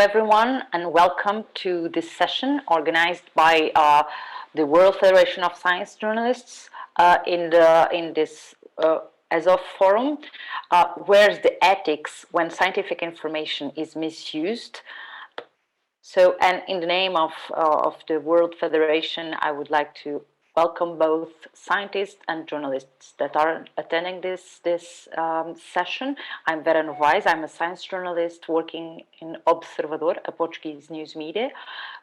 everyone, and welcome to this session organized by the World Federation of Science Journalists in this ESOF forum. Where's the ethics when scientific information is misused? So, and in the name of the World Federation, I would like to welcome both scientists and journalists that are attending this session. I'm Vera Novaes. I'm a science journalist working in Observador, a Portuguese news media.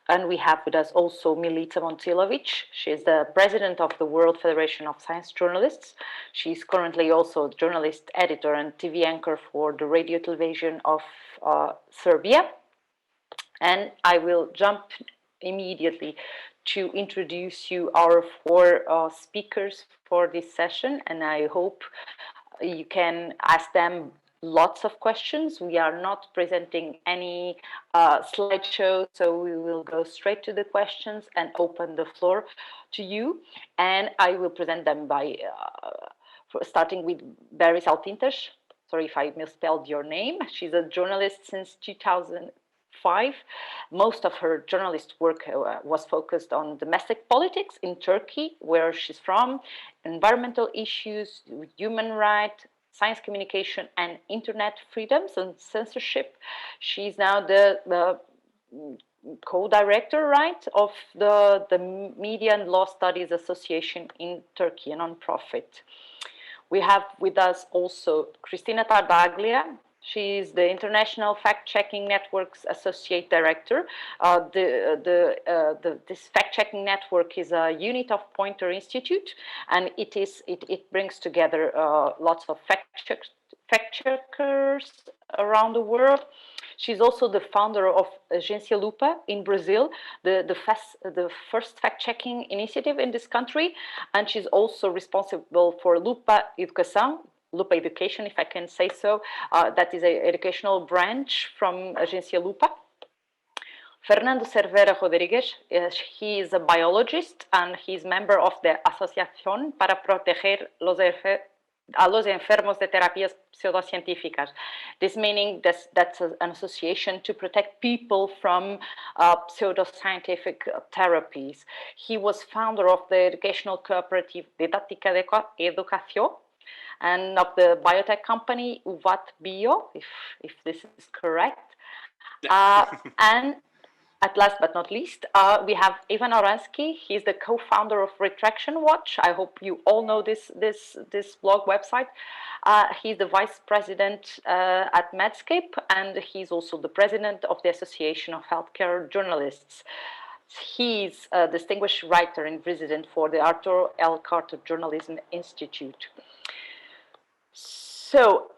And we have with us also Milica Montilovic. She is the president of the World Federation of Science Journalists. She's currently also journalist, editor, and TV anchor for the radio television of Serbia. And I will jump immediately to introduce you our four speakers for this session, and I hope you can ask them lots of questions. We are not presenting any slideshow, so we will go straight to the questions and open the floor to you. And I will present them by starting with Beris Altintas. Sorry if I misspelled your name. She's a journalist since 2005. Most of her journalist work was focused on domestic politics in Turkey, where she's from, environmental issues, human rights, science communication, and internet freedoms and censorship. She's now the co-director, right, of the Media and Law Studies Association in Turkey, a non-profit. We have with us also Cristina Tartaglia. She is the International Fact-Checking Network's Associate Director. This fact-checking network is a unit of Poynter Institute, and it brings together lots of fact-checkers around the world. She's also the founder of Agência Lupa in Brazil, the first fact-checking initiative in this country, and she's also responsible for Lupa Education, if I can say so. That is an educational branch from Agência Lupa. Fernando Cervera Rodrigues, he is a biologist and he's member of the Asociación para Proteger a los Enfermos de Terapias Pseudocientíficas. This meaning that's an association to protect people from pseudoscientific therapies. He was founder of the educational cooperative Didáctica de Educación, and of the biotech company Uvat Bio, if this is correct. And at last but not least, we have Ivan Oransky. He's the co-founder of Retraction Watch. I hope you all know this blog website. He's the vice president at Medscape, and he's also the president of the Association of Healthcare Journalists. He's a distinguished writer and resident for the Arthur L. Carter Journalism Institute. So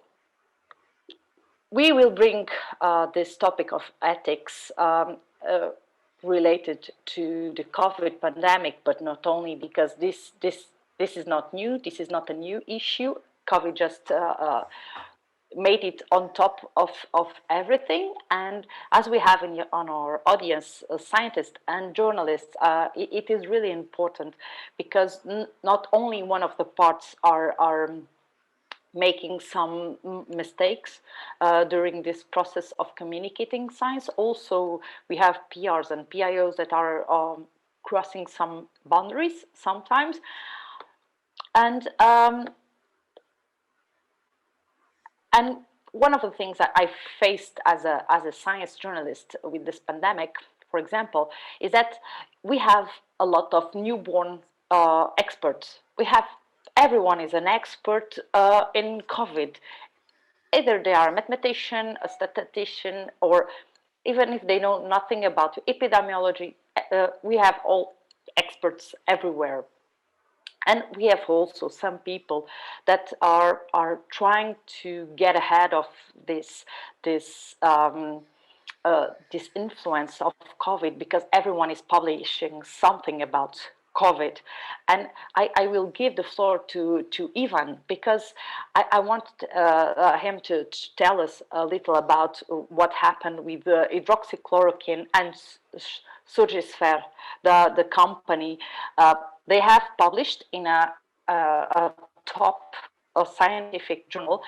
we will bring this topic of ethics related to the COVID pandemic, but not only, because this is not new. This is not a new issue. COVID just made it on top of everything. And as we have on our audience, scientists and journalists, it is really important, because not only one of the parts are making some mistakes during this process of communicating science. Also, we have PRs and PIOs that are crossing some boundaries sometimes. And one of the things that I faced as a science journalist with this pandemic, for example, is that we have a lot of newborn experts. Everyone is an expert in COVID. Either they are a mathematician, a statistician, or even if they know nothing about epidemiology, we have all experts everywhere. And we have also some people that are trying to get ahead of this influence of COVID, because everyone is publishing something about COVID. And I will give the floor to Ivan, because I want him to tell us a little about what happened with hydroxychloroquine and Surgisphere, the company. They have published in a top scientific journal,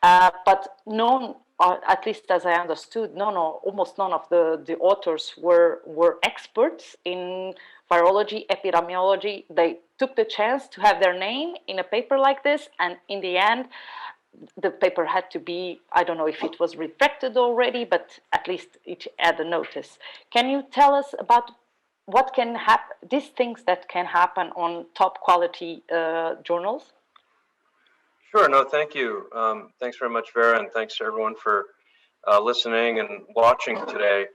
but known at least as I understood, almost none of the authors were experts in virology, epidemiology. They took the chance to have their name in a paper like this, and in the end, the paper had to be, I don't know if it was retracted already, but at least it had a notice. Can you tell us about what can happen, these things that can happen on top quality journals? Sure, no, thank you. Thanks very much, Vera, and thanks to everyone for listening and watching today.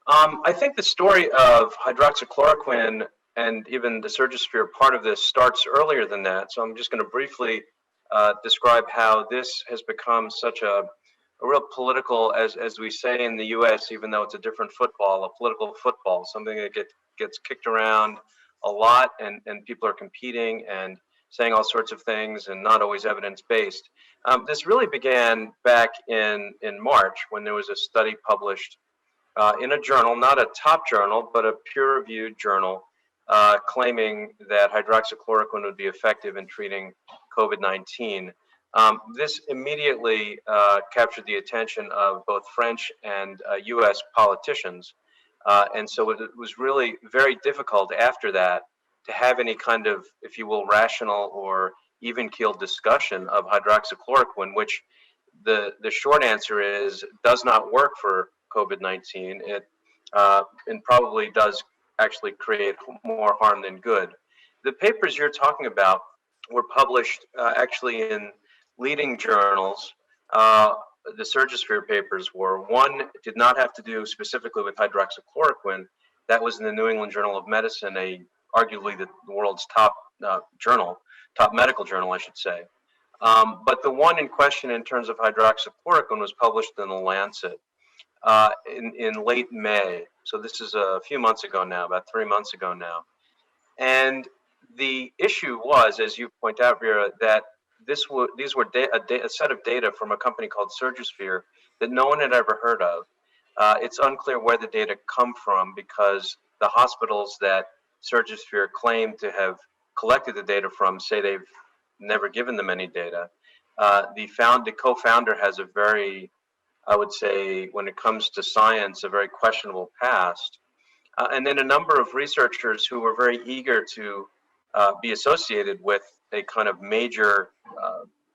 I think the story of hydroxychloroquine and even the Surgisphere part of this starts earlier than that. So I'm just going to briefly describe how this has become such a real political, as we say in the U.S., even though it's a different football, a political football, something that gets kicked around a lot, and people are competing and saying all sorts of things and not always evidence-based. This really began back in March when there was a study published in a journal, not a top journal, but a peer-reviewed journal, claiming that hydroxychloroquine would be effective in treating COVID-19. This immediately captured the attention of both French and US politicians. And so it was really very difficult after that to have any kind of, if you will, rational or even-keeled discussion of hydroxychloroquine, which the short answer is does not work for COVID-19. It and probably does actually create more harm than good. The papers you're talking about were published actually in leading journals. The Surgisphere papers were. One did not have to do specifically with hydroxychloroquine. That was in the New England Journal of Medicine, arguably the world's top journal, top medical journal, I should say. But the one in question in terms of hydroxychloroquine was published in The Lancet in late May. So this is a few months ago now, about 3 months ago now. And the issue was, as you point out, Vera, that these were a set of data from a company called Surgisphere that no one had ever heard of. It's unclear where the data come from because the hospitals that Surgisphere claimed to have collected the data from say they've never given them any data. The co-founder has a very, I would say, when it comes to science, a very questionable past. And then a number of researchers who were very eager to be associated with a kind of major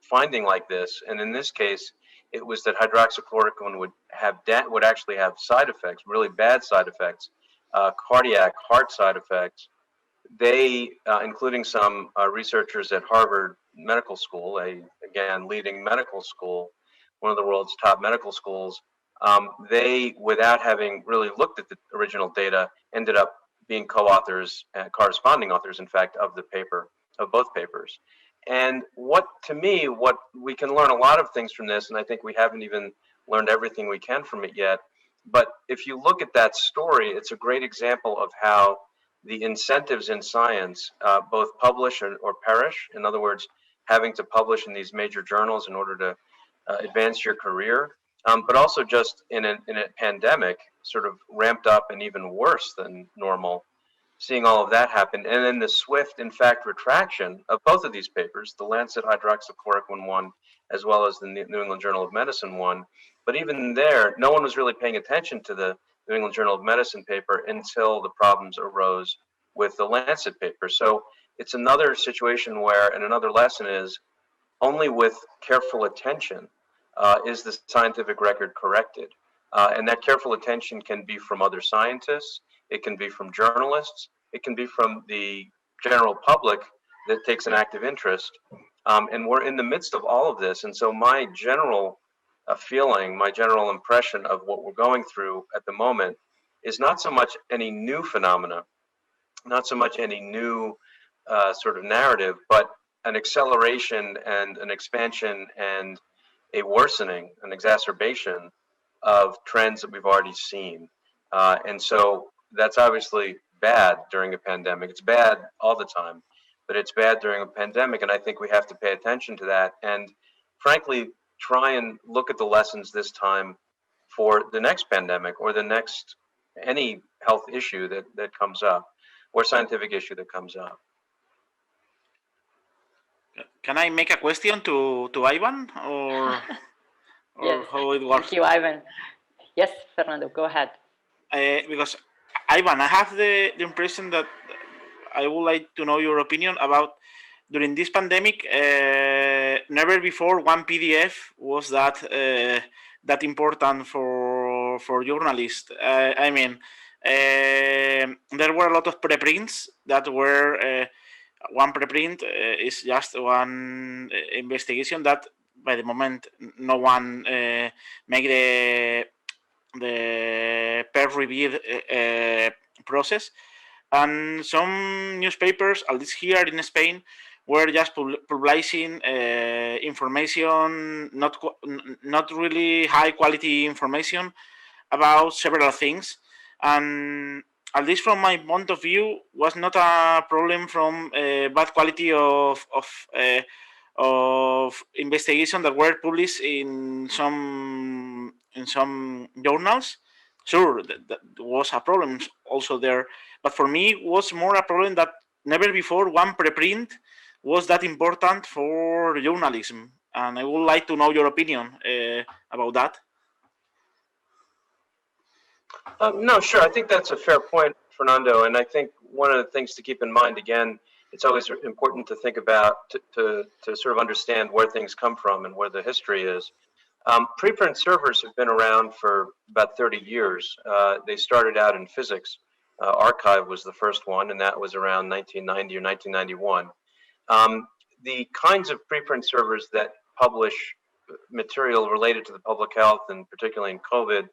finding like this. And in this case, it was that hydroxychloroquine would actually have side effects, really bad side effects, cardiac, heart side effects. They, including some researchers at Harvard Medical School, again, leading medical school, one of the world's top medical schools, they, without having really looked at the original data, ended up being co-authors and corresponding authors, in fact, of both papers. And what we can learn a lot of things from this, and I think we haven't even learned everything we can from it yet. But if you look at that story, it's a great example of how the incentives in science both publish or perish. In other words, having to publish in these major journals in order to advance your career, but also just in a pandemic, sort of ramped up and even worse than normal, seeing all of that happen. And then the swift, in fact, retraction of both of these papers, the Lancet hydroxychloroquine one, as well as the New England Journal of Medicine one. But even there, no one was really paying attention to the New England Journal of Medicine paper until the problems arose with the Lancet paper. So it's another situation where, and another lesson is, only with careful attention is the scientific record corrected. And that careful attention can be from other scientists, it can be from journalists, it can be from the general public that takes an active interest. And we're in the midst of all of this. And so my general feeling, my general impression of what we're going through at the moment is not so much any new phenomena, not so much any new sort of narrative, but an acceleration and an expansion and a worsening, an exacerbation of trends that we've already seen. And so that's obviously bad during a pandemic. It's bad all the time, but it's bad during a pandemic. And I think we have to pay attention to that. And frankly, try and look at the lessons this time for the next pandemic or the next, any health issue that comes up or scientific issue that comes up. Can I make a question to Ivan or? or Yes, how it thank works? you, Ivan. Yes, Fernando, go ahead. Because Ivan, I have the impression that I would like to know your opinion about during this pandemic. Never before one PDF was that important for journalists. I mean, there were a lot of preprints that were. One preprint is just one investigation that by the moment no one make the peer review process, and some newspapers, at least here in Spain, were just publishing information, not really high quality information about several things, and at least from my point of view, was not a problem from bad quality of investigation that were published in some journals. Sure, that was a problem also there, but for me, it was more a problem that never before one preprint was that important for journalism, and I would like to know your opinion about that. No, sure. I think that's a fair point, Fernando. And I think one of the things to keep in mind, again, it's always important to think about to sort of understand where things come from and where the history is. Preprint servers have been around for about 30 years. They started out in physics. Archive was the first one, and that was around 1990 or 1991. The kinds of preprint servers that publish material related to the public health, and particularly in COVID,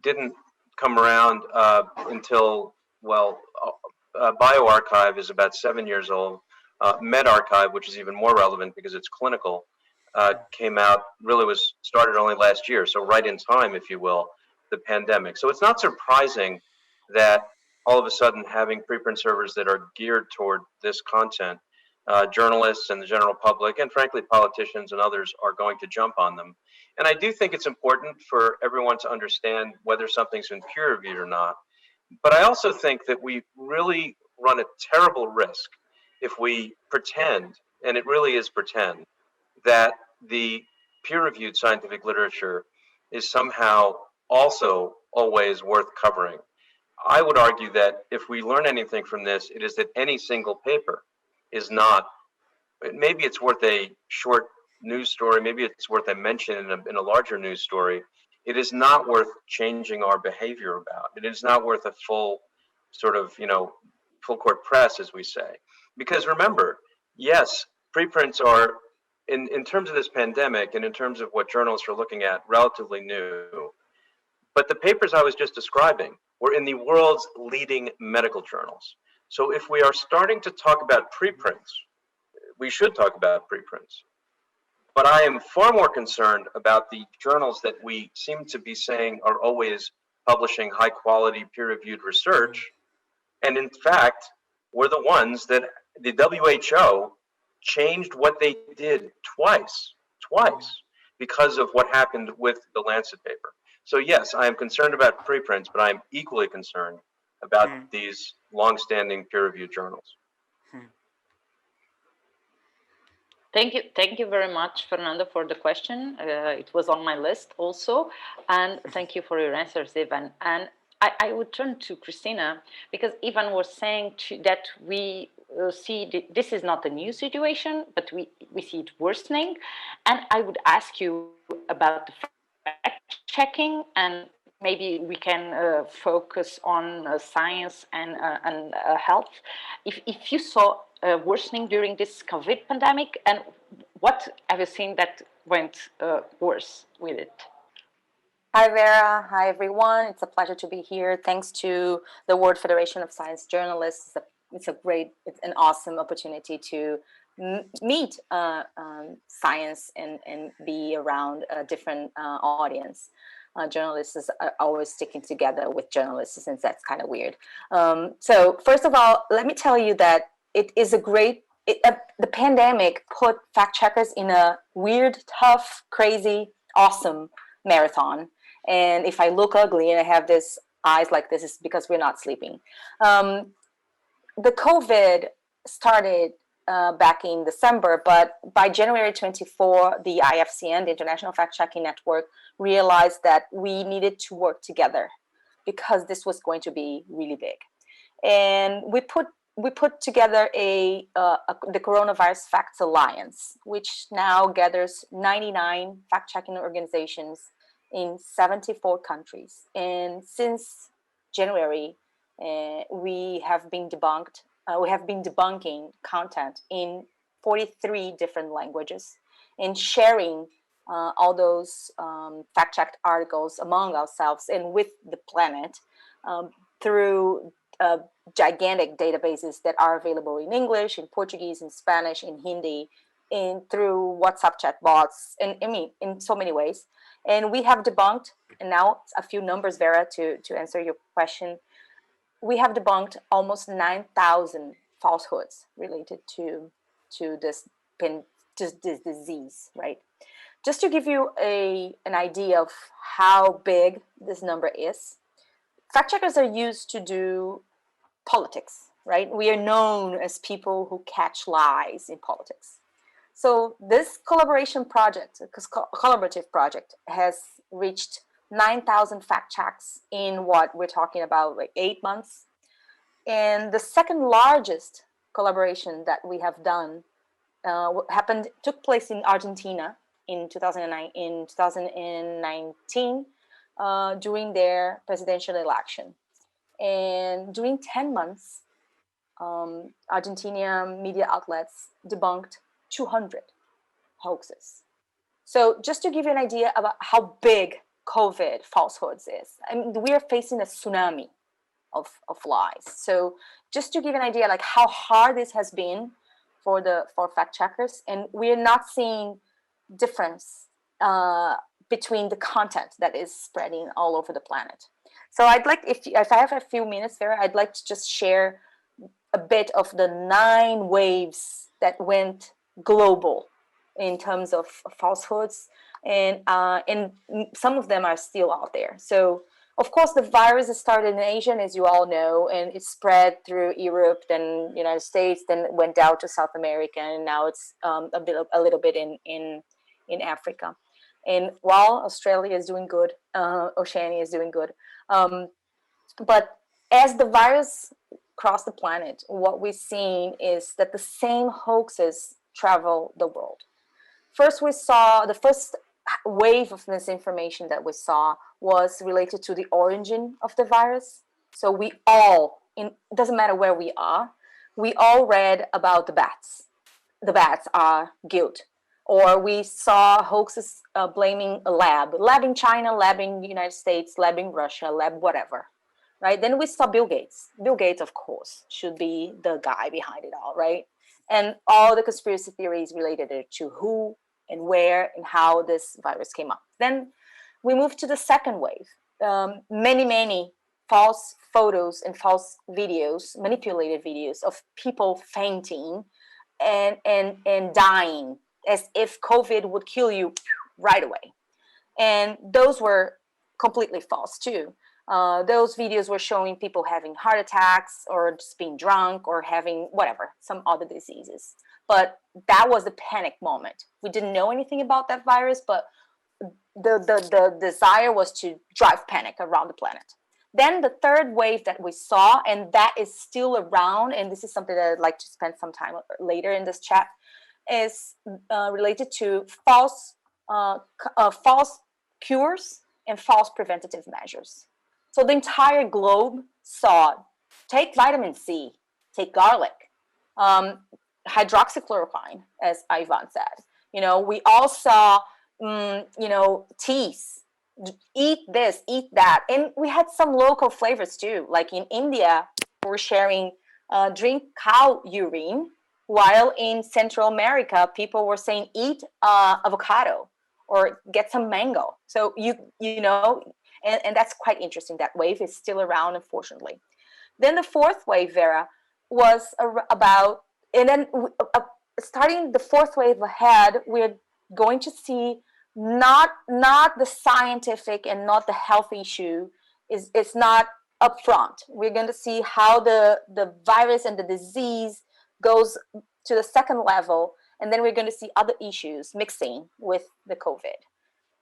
didn't come around until, well, bioRxiv is about 7 years old. medRxiv, which is even more relevant because it's clinical, came out, really was started only last year. So right in time, if you will, the pandemic. So it's not surprising that all of a sudden having preprint servers that are geared toward this content, journalists and the general public, and frankly, politicians and others are going to jump on them. And I do think it's important for everyone to understand whether something's been peer reviewed or not. But I also think that we really run a terrible risk if we pretend, and it really is pretend, that the peer reviewed scientific literature is somehow also always worth covering. I would argue that if we learn anything from this, it is that any single paper is not, maybe it's worth a short news story, maybe it's worth a mention in a larger news story. It is not worth changing our behavior about. It is not worth a full sort of, full court press, as we say. Because remember, yes, preprints are, in terms of this pandemic and in terms of what journalists are looking at, relatively new. But the papers I was just describing were in the world's leading medical journals. So if we are starting to talk about preprints, we should talk about preprints. But I am far more concerned about the journals that we seem to be saying are always publishing high quality peer reviewed research. And in fact, we're the ones that the WHO changed what they did twice, because of what happened with the Lancet paper. So yes, I am concerned about preprints, but I am equally concerned about these long-standing peer-reviewed journals. Thank you very much, Fernando, for the question. It was on my list also, and thank you for your answers, Ivan. And I would turn to Christina, because Ivan was saying that we see this is not a new situation, but we see it worsening. And I would ask you about the fact checking, and maybe we can focus on science and health. If you saw worsening during this COVID pandemic, and what have you seen that went worse with it? Hi Vera, hi everyone. It's a pleasure to be here. Thanks to the World Federation of Science Journalists. It's an awesome opportunity to meet science and be around a different audience. Journalists are always sticking together with journalists, since that's kind of weird. So first of all, let me tell you that it is the pandemic put fact checkers in a weird, tough, crazy, awesome marathon. And if I look ugly and I have this eyes like this, it's because we're not sleeping. The COVID started back in December, but by January 24, the IFCN, the International Fact-Checking Network, realized that we needed to work together because this was going to be really big. And we put together the Coronavirus Facts Alliance, which now gathers 99 fact-checking organizations in 74 countries. And since January, we have been debunking content in 43 different languages and sharing all those fact-checked articles among ourselves and with the planet through gigantic databases that are available in English, in Portuguese, in Spanish, in Hindi, through WhatsApp chat bots, and I mean, in so many ways. And we have debunked, and now a few numbers, Vera, to answer your question. We have debunked almost 9,000 falsehoods related to this disease, right? Just to give you an idea of how big this number is, fact checkers are used to do politics, right? We are known as people who catch lies in politics. So this collaborative project has reached 9,000 fact checks in what we're talking about, like 8 months. And the second largest collaboration that we have done took place in Argentina in 2019 during their presidential election. And during 10 months, Argentinian media outlets debunked 200 hoaxes. So just to give you an idea about how big COVID falsehoods is, I mean, we are facing a tsunami of lies. So just to give you an idea, like how hard this has been for fact checkers, and we are not seeing difference between the content that is spreading all over the planet. So I'd like, if I have a few minutes there, I'd like to just share a bit of the 9 waves that went global in terms of falsehoods, and some of them are still out there. So of course, the virus started in Asia, as you all know, and it spread through Europe, then United States, then it went down to South America, and now it's a little bit in Africa. And while Australia is doing good, Oceania is doing good. But as the virus crossed the planet, what we've seen is that the same hoaxes travel the world. First, we saw the first wave of misinformation that we saw was related to the origin of the virus. So we all, it doesn't matter where we all read about the bats. The bats are guilt. Or we saw hoaxes blaming a lab in China, lab in the United States, lab in Russia, lab whatever, right? Then we saw Bill Gates. Bill Gates, of course, should be the guy behind it all, right? And all the conspiracy theories related to who and where and how this virus came up. Then we moved to the second wave. Many false photos and false videos, manipulated videos of people fainting and dying as if COVID would kill you right away. And those were completely false too. Those videos were showing people having heart attacks or just being drunk or having whatever, some other diseases. But that was the panic moment. We didn't know anything about that virus, but the desire was to drive panic around the planet. Then the third wave that we saw, and that is still around, and this is something that I'd like to spend some time later in this chat, is related to false cures and false preventative measures. So the entire globe saw, take vitamin C, take garlic, hydroxychloroquine, as Ivan said. We all saw, teas, eat this, eat that. And we had some local flavors too. Like in India, we're sharing drink cow urine, while in Central America, people were saying eat avocado or get some mango. So, and that's quite interesting. That wave is still around, unfortunately. Then the fourth wave, Vera, was about, and then starting the fourth wave ahead, we're going to see not the scientific and not the health issue. It's not up front. We're going to see how the virus and the disease goes to the second level, and then we're going to see other issues mixing with the COVID.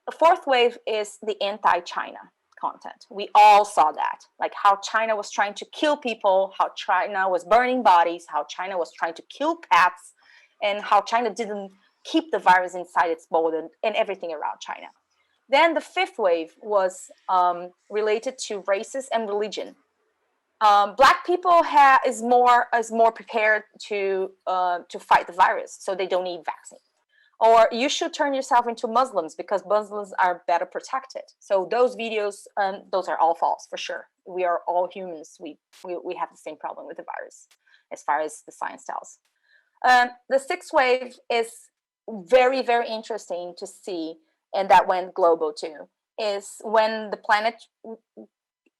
The fourth wave is the anti-China content. We all saw that, like how China was trying to kill people, how China was burning bodies, how China was trying to kill pets, and how China didn't keep the virus inside its border and everything around China. Then the fifth wave was related to races and religion. Black people is more prepared to fight the virus, so they don't need vaccine. Or you should turn yourself into Muslims because Muslims are better protected. So those videos, those are all false for sure. We are all humans. We have the same problem with the virus, as far as the science tells. The sixth wave is very, very interesting to see, and that went global too, is when the planet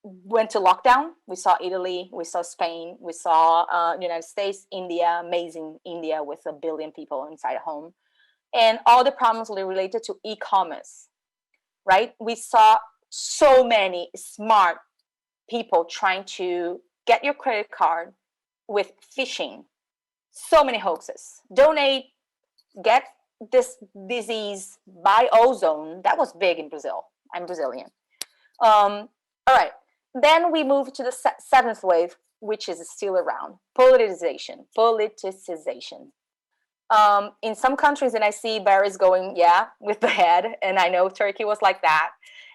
went to lockdown. We saw Italy, we saw Spain, we saw the United States, India, amazing India with 1 billion people inside a home. And all the problems were related to e-commerce, right? We saw so many smart people trying to get your credit card with phishing. So many hoaxes. Donate, get this disease, buy ozone. That was big in Brazil. I'm Brazilian. All right. Then we move to the seventh wave, which is still around. Politicization. In some countries, and I see Barry's going, yeah, with the head. And I know Turkey was like that.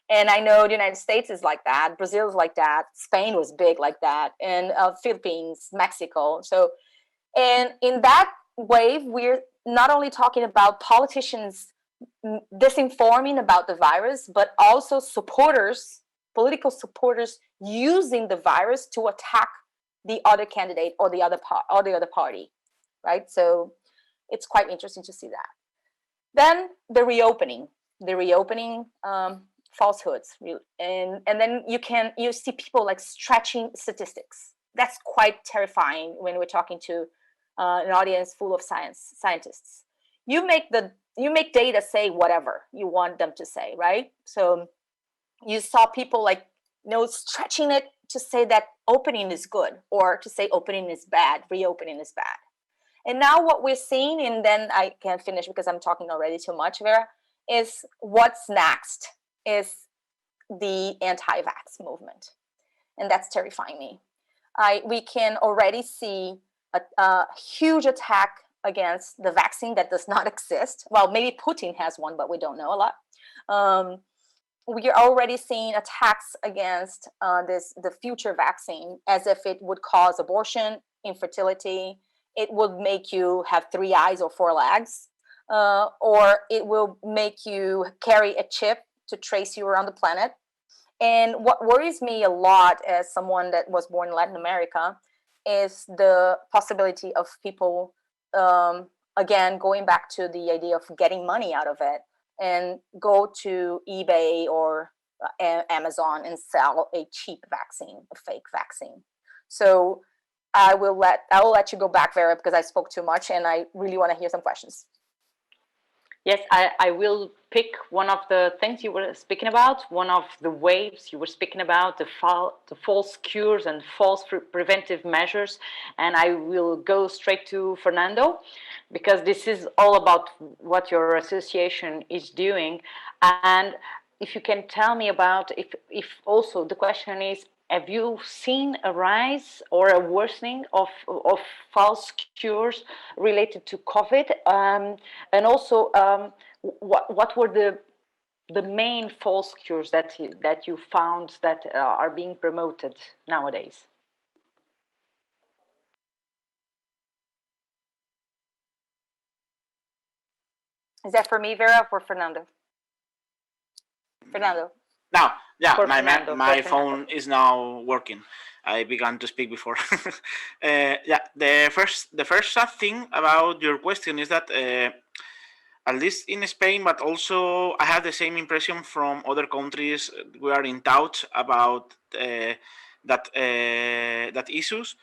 And I know the United States is like that. Brazil is like that. Spain was big like that. And Philippines, Mexico. So, and in that wave, we're not only talking about politicians disinforming about the virus, but also supporters, political supporters, using the virus to attack the other candidate or the other party, right? So it's quite interesting to see that. Then the reopening, falsehoods, and then you see people like stretching statistics. That's quite terrifying when we're talking to an audience full of scientists. You make data say whatever you want them to say, right? So you saw people like stretching it to say that opening is good, or to say opening is bad, reopening is bad. And now what we're seeing, and then I can't finish because I'm talking already too much, Vera, is what's next is the anti-vax movement. And that's terrifying me. We can already see a huge attack against the vaccine that does not exist. Well, maybe Putin has one, but we don't know a lot. We are already seeing attacks against the future vaccine, as if it would cause abortion, infertility. It would make you have 3 eyes or 4 legs, or it will make you carry a chip to trace you around the planet. And what worries me a lot as someone that was born in Latin America is the possibility of people, again, going back to the idea of getting money out of it and go to eBay or Amazon and sell a cheap vaccine, a fake vaccine. So I will let you go back, Vera, because I spoke too much and I really want to hear some questions. Yes, I will pick one of the things you were speaking about, one of the waves you were speaking about, the false cures and false preventive measures. And I will go straight to Fernando, because this is all about what your association is doing. And if you can tell me about, if also the question is, have you seen a rise or a worsening of false cures related to COVID? And also, what were the main false cures that you found that are being promoted nowadays? Is that for me, Vera, or for Fernando? Fernando. Now, yeah, Fernando, my phone is now working. I began to speak before. Yeah, the first sad thing about your question is that at least in Spain, but also I have the same impression from other countries. We are in doubt about that issues.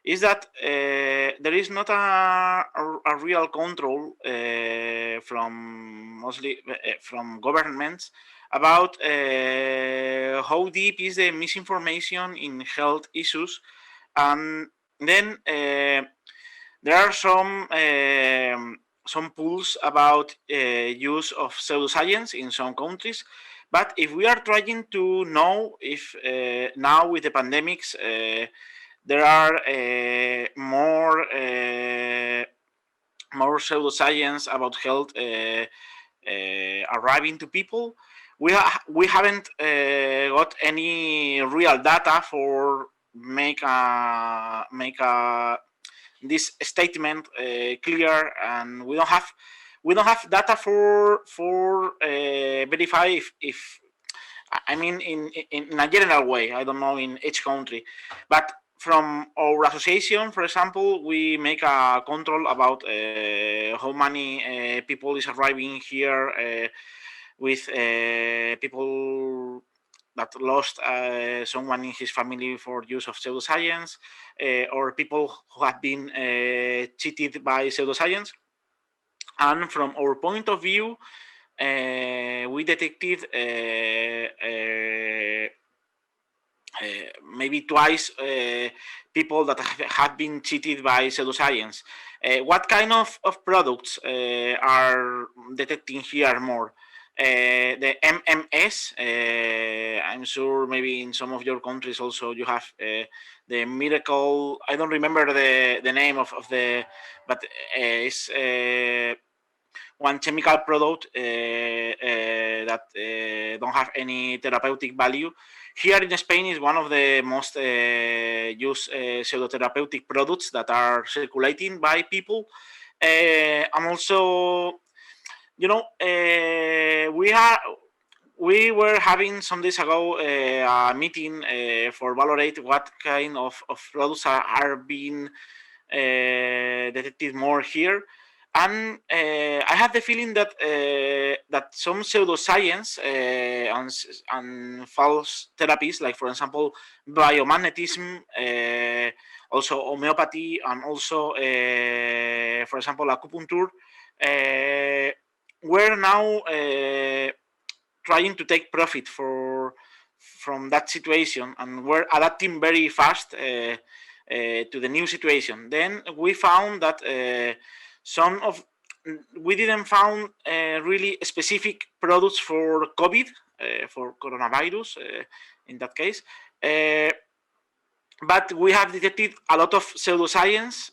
Is that there is not a real control from mostly from governments about how deep is the misinformation in health issues, and then There are some polls about use of pseudoscience in some countries, but if we are trying to know if now with the pandemics there are more pseudoscience about health arriving to people, we haven't got any real data for make a this statement clear, and we don't have data for verify if I mean in a general way. I don't know in each country, but from our association, for example, we make a control about how many people is arriving here with people that lost someone in his family for use of pseudoscience, or people who have been cheated by pseudoscience. And from our point of view, we detected maybe twice people that have been cheated by pseudoscience. What kind of products are detecting here more? The MMS. I'm sure maybe in some of your countries also you have the miracle. I don't remember the name of the, but it's one chemical product that don't have any therapeutic value. Here in Spain is one of the most used pseudotherapeutic products that are circulating by people. And also, we were having some days ago a meeting for validate what kind of products are being detected more here. And I have the feeling that some pseudoscience and false therapies, like for example biomagnetism, also homeopathy, and also, for example, acupuncture, we're now trying to take profit from that situation, and we're adapting very fast to the new situation. Then we found that some of we didn't found really specific products for COVID, for coronavirus, in that case. But we have detected a lot of pseudoscience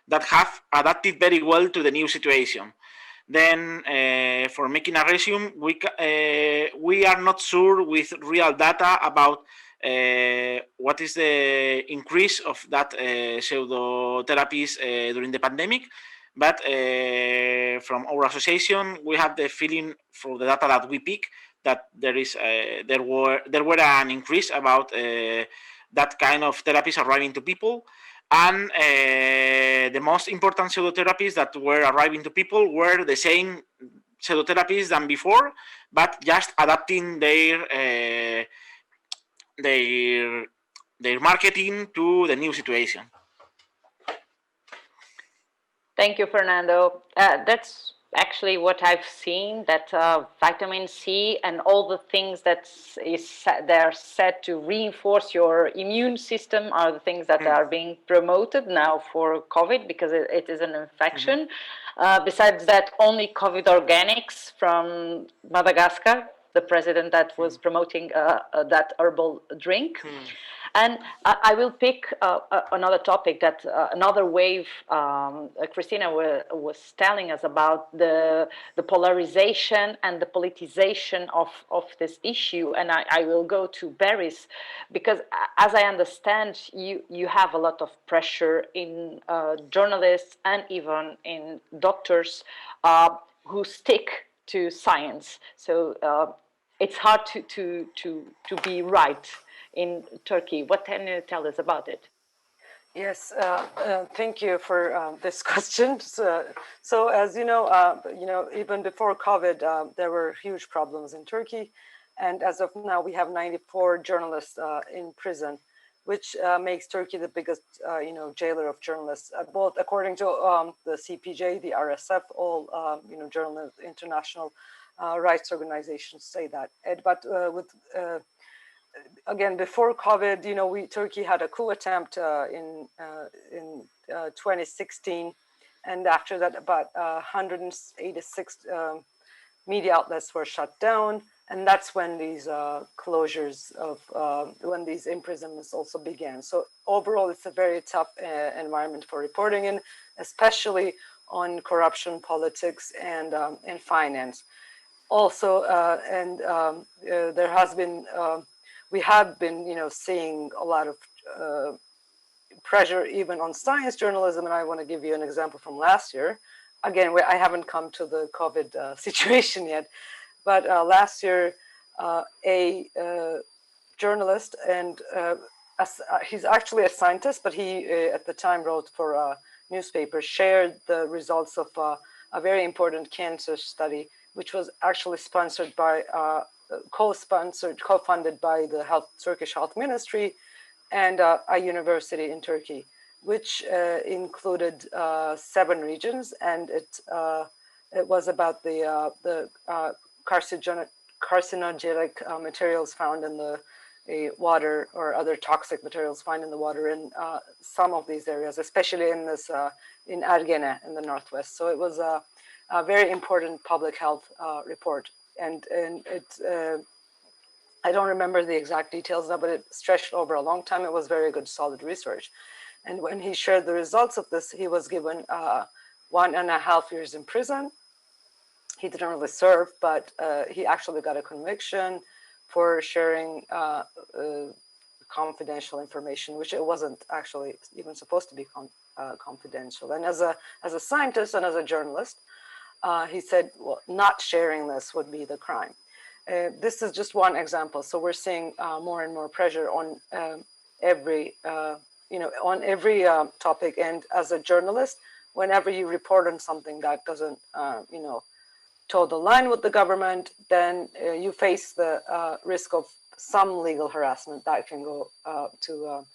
that have adapted very well to the new situation. Then, for making a resume, we are not sure with real data about what is the increase of that pseudotherapies during the pandemic. But from our association, we have the feeling for the data that we pick that there were an increase about that kind of therapies arriving to people. And the most important pseudotherapies that were arriving to people were the same pseudotherapies than before, but just adapting their marketing to the new situation. Thank you, Fernando. That's actually what I've seen, that vitamin C and all the things that they're said to reinforce your immune system are the things that are being promoted now for COVID, because it is an infection. Besides that, only COVID organics from Madagascar, the president that was promoting that herbal drink. And I will pick another topic that another wave. Christina was telling us about the polarization and the politicization of this issue, and I will go to Barry's, because as I understand, you have a lot of pressure in journalists and even in doctors who stick to science. So it's hard to be right in Turkey. What can you tell us about it? Yes, thank you for this question. So as you know, even before COVID, there were huge problems in Turkey, and as of now, we have 94 journalists in prison, which makes Turkey the biggest, jailer of journalists. Both according to the CPJ, the RSF, all journalists, international rights organizations say that. But again, before COVID, Turkey had a coup attempt in 2016, and after that, about 186 media outlets were shut down, and that's when these closures of when these imprisonments also began. So overall, it's a very tough environment for reporting in, especially on corruption, politics, and finance. Also, there has been we have been seeing a lot of pressure even on science journalism, and I want to give you an example from last year. Again, I haven't come to the COVID situation yet, but last year, a journalist, and he's actually a scientist, but he at the time wrote for a newspaper, shared the results of a very important cancer study, which was actually sponsored by, co-funded by the Turkish Health Ministry and a university in Turkey, which included 7 regions, and it was about the carcinogenic materials found in the water, or other toxic materials found in the water in some of these areas, especially in this in Ergene in the northwest. So it was a very important public health report, and it. I don't remember the exact details now, but it stretched over a long time. It was very good, solid research. And when he shared the results of this, he was given 1.5 years in prison. He didn't really serve, but he actually got a conviction for sharing confidential information, which it wasn't actually even supposed to be confidential. And as a scientist and as a journalist, he said, well, not sharing this would be the crime. This is just one example. So we're seeing more and more pressure on every, on every topic. And as a journalist, whenever you report on something that doesn't, toe the line with the government, then you face the risk of some legal harassment that can go to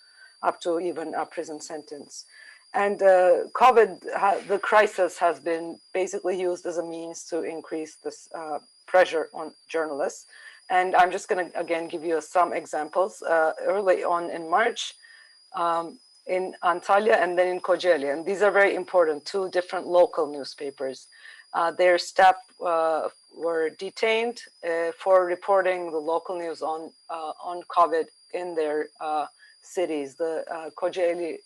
up to even a prison sentence. And COVID, the crisis has been basically used as a means to increase this pressure on journalists. And I'm just going to, again, give you some examples. Early on in March, in Antalya and then in Kocaeli, and these are very important, 2 different local newspapers. Their staff were detained for reporting the local news on COVID in their cities. The Kocaeli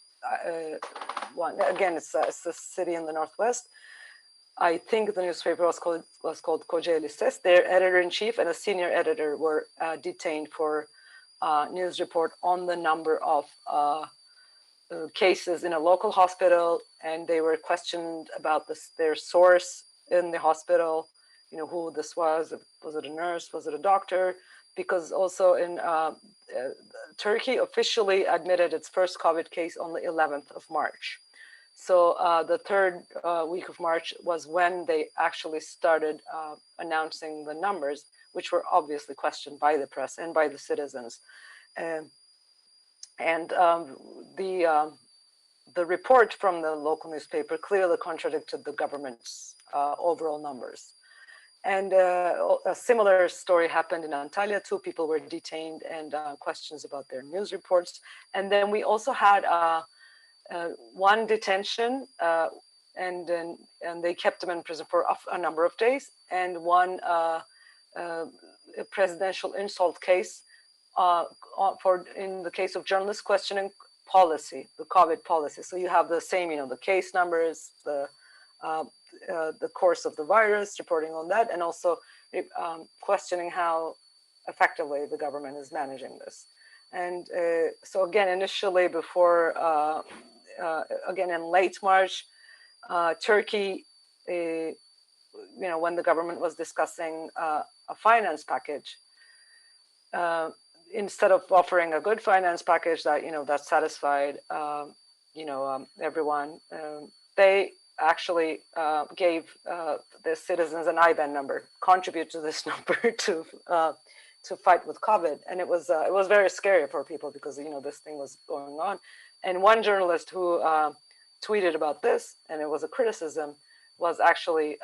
one, again, it's a city in the northwest. I think the newspaper was called Kocaeli Ses. Their editor-in-chief and a senior editor were detained for news report on the number of cases in a local hospital, and they were questioned about their source in the hospital, who this was it a nurse, was it a doctor? Because also in Turkey officially admitted its first COVID case on the 11th of March. So the 3rd week of March was when they actually started announcing the numbers, which were obviously questioned by the press and by the citizens. The report from the local newspaper clearly contradicted the government's overall numbers. And a similar story happened in Antalya. 2 people were detained and questions about their news reports. And then we also had one detention, and they kept them in prison for a number of days, and one presidential insult case in the case of journalists questioning policy, the COVID policy. So you have the same, the case numbers, the course of the virus, reporting on that, and also questioning how effectively the government is managing this. And so again, initially before, again in late March, Turkey, when the government was discussing a finance package, instead of offering a good finance package that that satisfied everyone, they actually gave the citizens an IBAN number, contribute to this number to fight with COVID, and it was very scary for people because this thing was going on. And one journalist who tweeted about this, and it was a criticism, was actually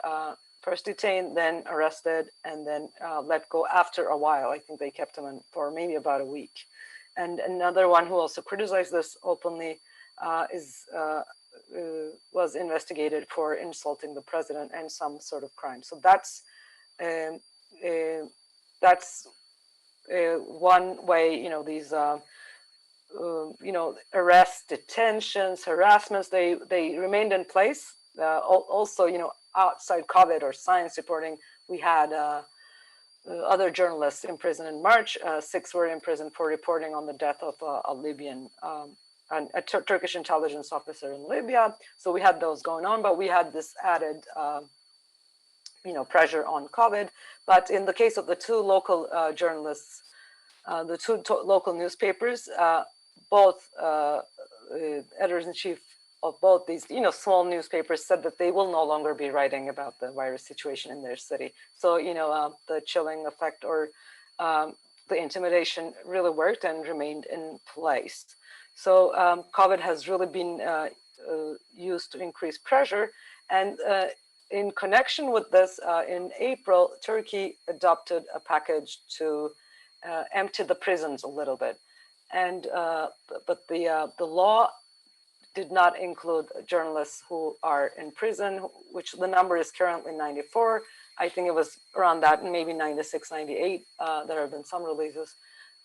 first detained, then arrested, and then let go after a while. I think they kept him in for maybe about a week. And another one who also criticized this openly is was investigated for insulting the president and some sort of crime. So that's one way, these arrests, detentions, harassments, they remained in place. Also, outside COVID or science reporting, we had other journalists imprisoned in March. 6 were imprisoned for reporting on the death of a Libyan, a Turkish intelligence officer in Libya. So we had those going on, but we had this added, pressure on COVID. But in the case of the 2 local journalists, the 2 local newspapers, both editors-in-chief of both these, small newspapers said that they will no longer be writing about the virus situation in their city. So, the chilling effect or the intimidation really worked and remained in place. So COVID has really been used to increase pressure. And in connection with this, in April, Turkey adopted a package to empty the prisons a little bit. And but the law did not include journalists who are in prison, which the number is currently 94. I think it was around that, maybe 96, 98. There have been some releases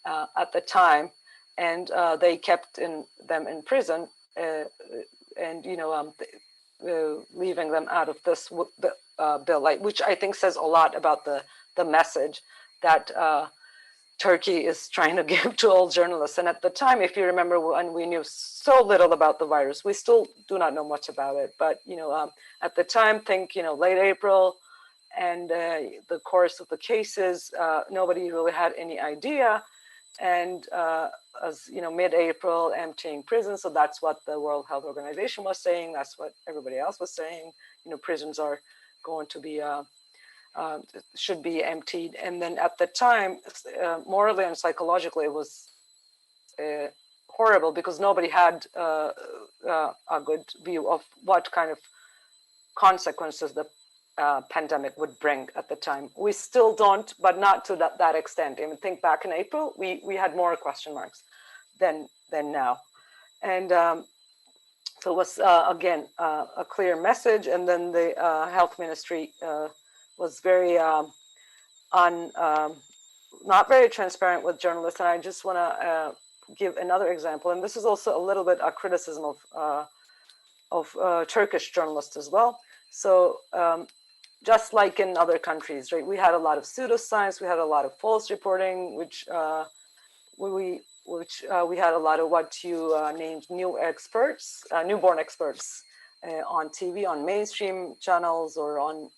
at the time, and they kept them in prison, and leaving them out of this bill, which I think says a lot about the message that Turkey is trying to give to all journalists. And at the time, if you remember, when we knew so little about the virus, we still do not know much about it. But at the time, think late April, and the course of the cases, nobody really had any idea. And as mid-April, emptying prisons. So that's what the World Health Organization was saying. That's what everybody else was saying. Prisons are going to be should be emptied. And then at the time, morally and psychologically, it was horrible because nobody had a good view of what kind of consequences the pandemic would bring at the time. We still don't, but not to that extent. I mean, think back in April, we had more question marks than now. And so it was, again, a clear message. And then the health ministry was very not very transparent with journalists. And I just want to give another example. And this is also a little bit a criticism of Turkish journalists as well. So just like in other countries, right? We had a lot of pseudoscience, we had a lot of false reporting, which we had a lot of what you named newborn experts on TV, on mainstream channels, or on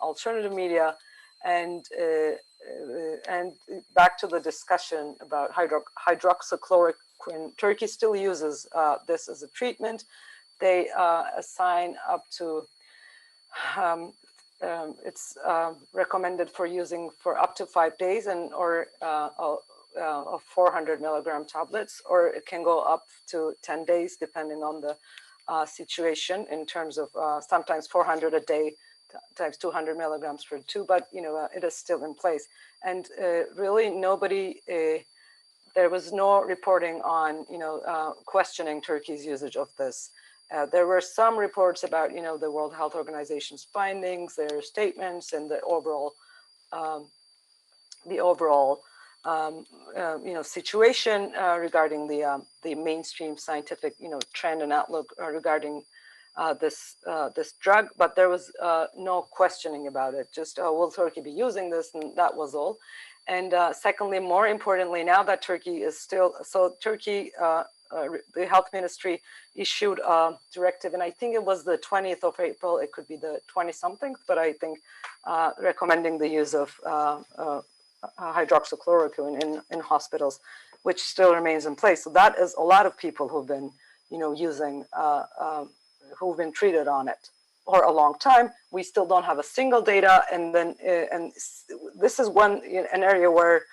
alternative media, and back to the discussion about hydroxychloroquine. Turkey still uses this as a treatment. They assign up to it's recommended for using for up to 5 days, and or 400 milligram tablets, or it can go up to 10 days depending on the situation, in terms of sometimes 400 a day times 200 milligrams for 2, but it is still in place. And really nobody, there was no reporting on questioning Turkey's usage of this. There were some reports about the World Health Organization's findings, their statements, and the overall situation regarding the mainstream scientific trend and outlook regarding this drug, but there was no questioning about it. Just will Turkey be using this, and that was all. And secondly, more importantly, now that Turkey is still Turkey. The health ministry issued a directive, and I think it was the 20th of April, it could be the 20-something, but I think recommending the use of hydroxychloroquine in hospitals, which still remains in place. So that is a lot of people who've been, using, who've been treated on it for a long time. We still don't have a single data, and then and this is an area where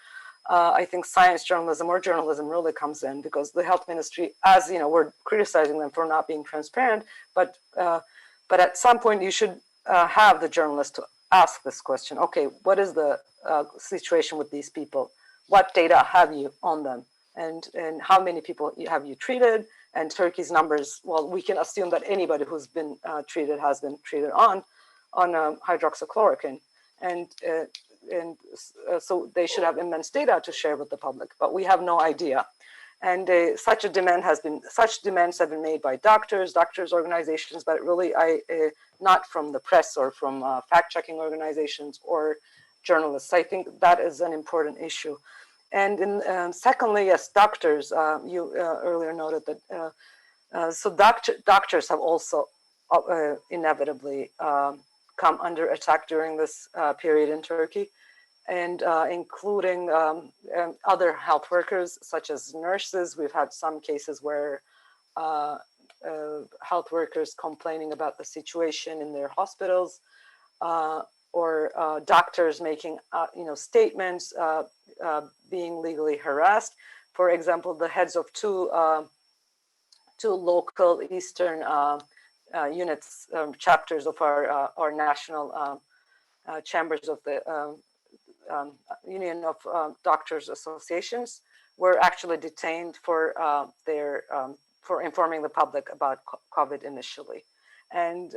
I think science journalism or journalism really comes in, because the health ministry, as we're criticizing them for not being transparent, but at some point you should have the journalist to ask this question. Okay, what is the situation with these people? What data have you on them, and how many people have you treated, And Turkey's numbers, well, we can assume that anybody who's been treated has been treated on hydroxychloroquine. And so they should have immense data to share with the public, but we have no idea. And such demands have been made by doctors organizations, but really not from the press or from fact-checking organizations or journalists. I think that is an important issue. And secondly, yes, doctors, you earlier noted that, so doctors have also inevitably come under attack during this period in Turkey, and including other health workers such as nurses. We've had some cases where health workers complaining about the situation in their hospitals, or doctors making statements, being legally harassed. For example, the heads of two local Eastern units, chapters of our national chambers of the Union of Doctors Associations were actually detained for for informing the public about COVID initially. And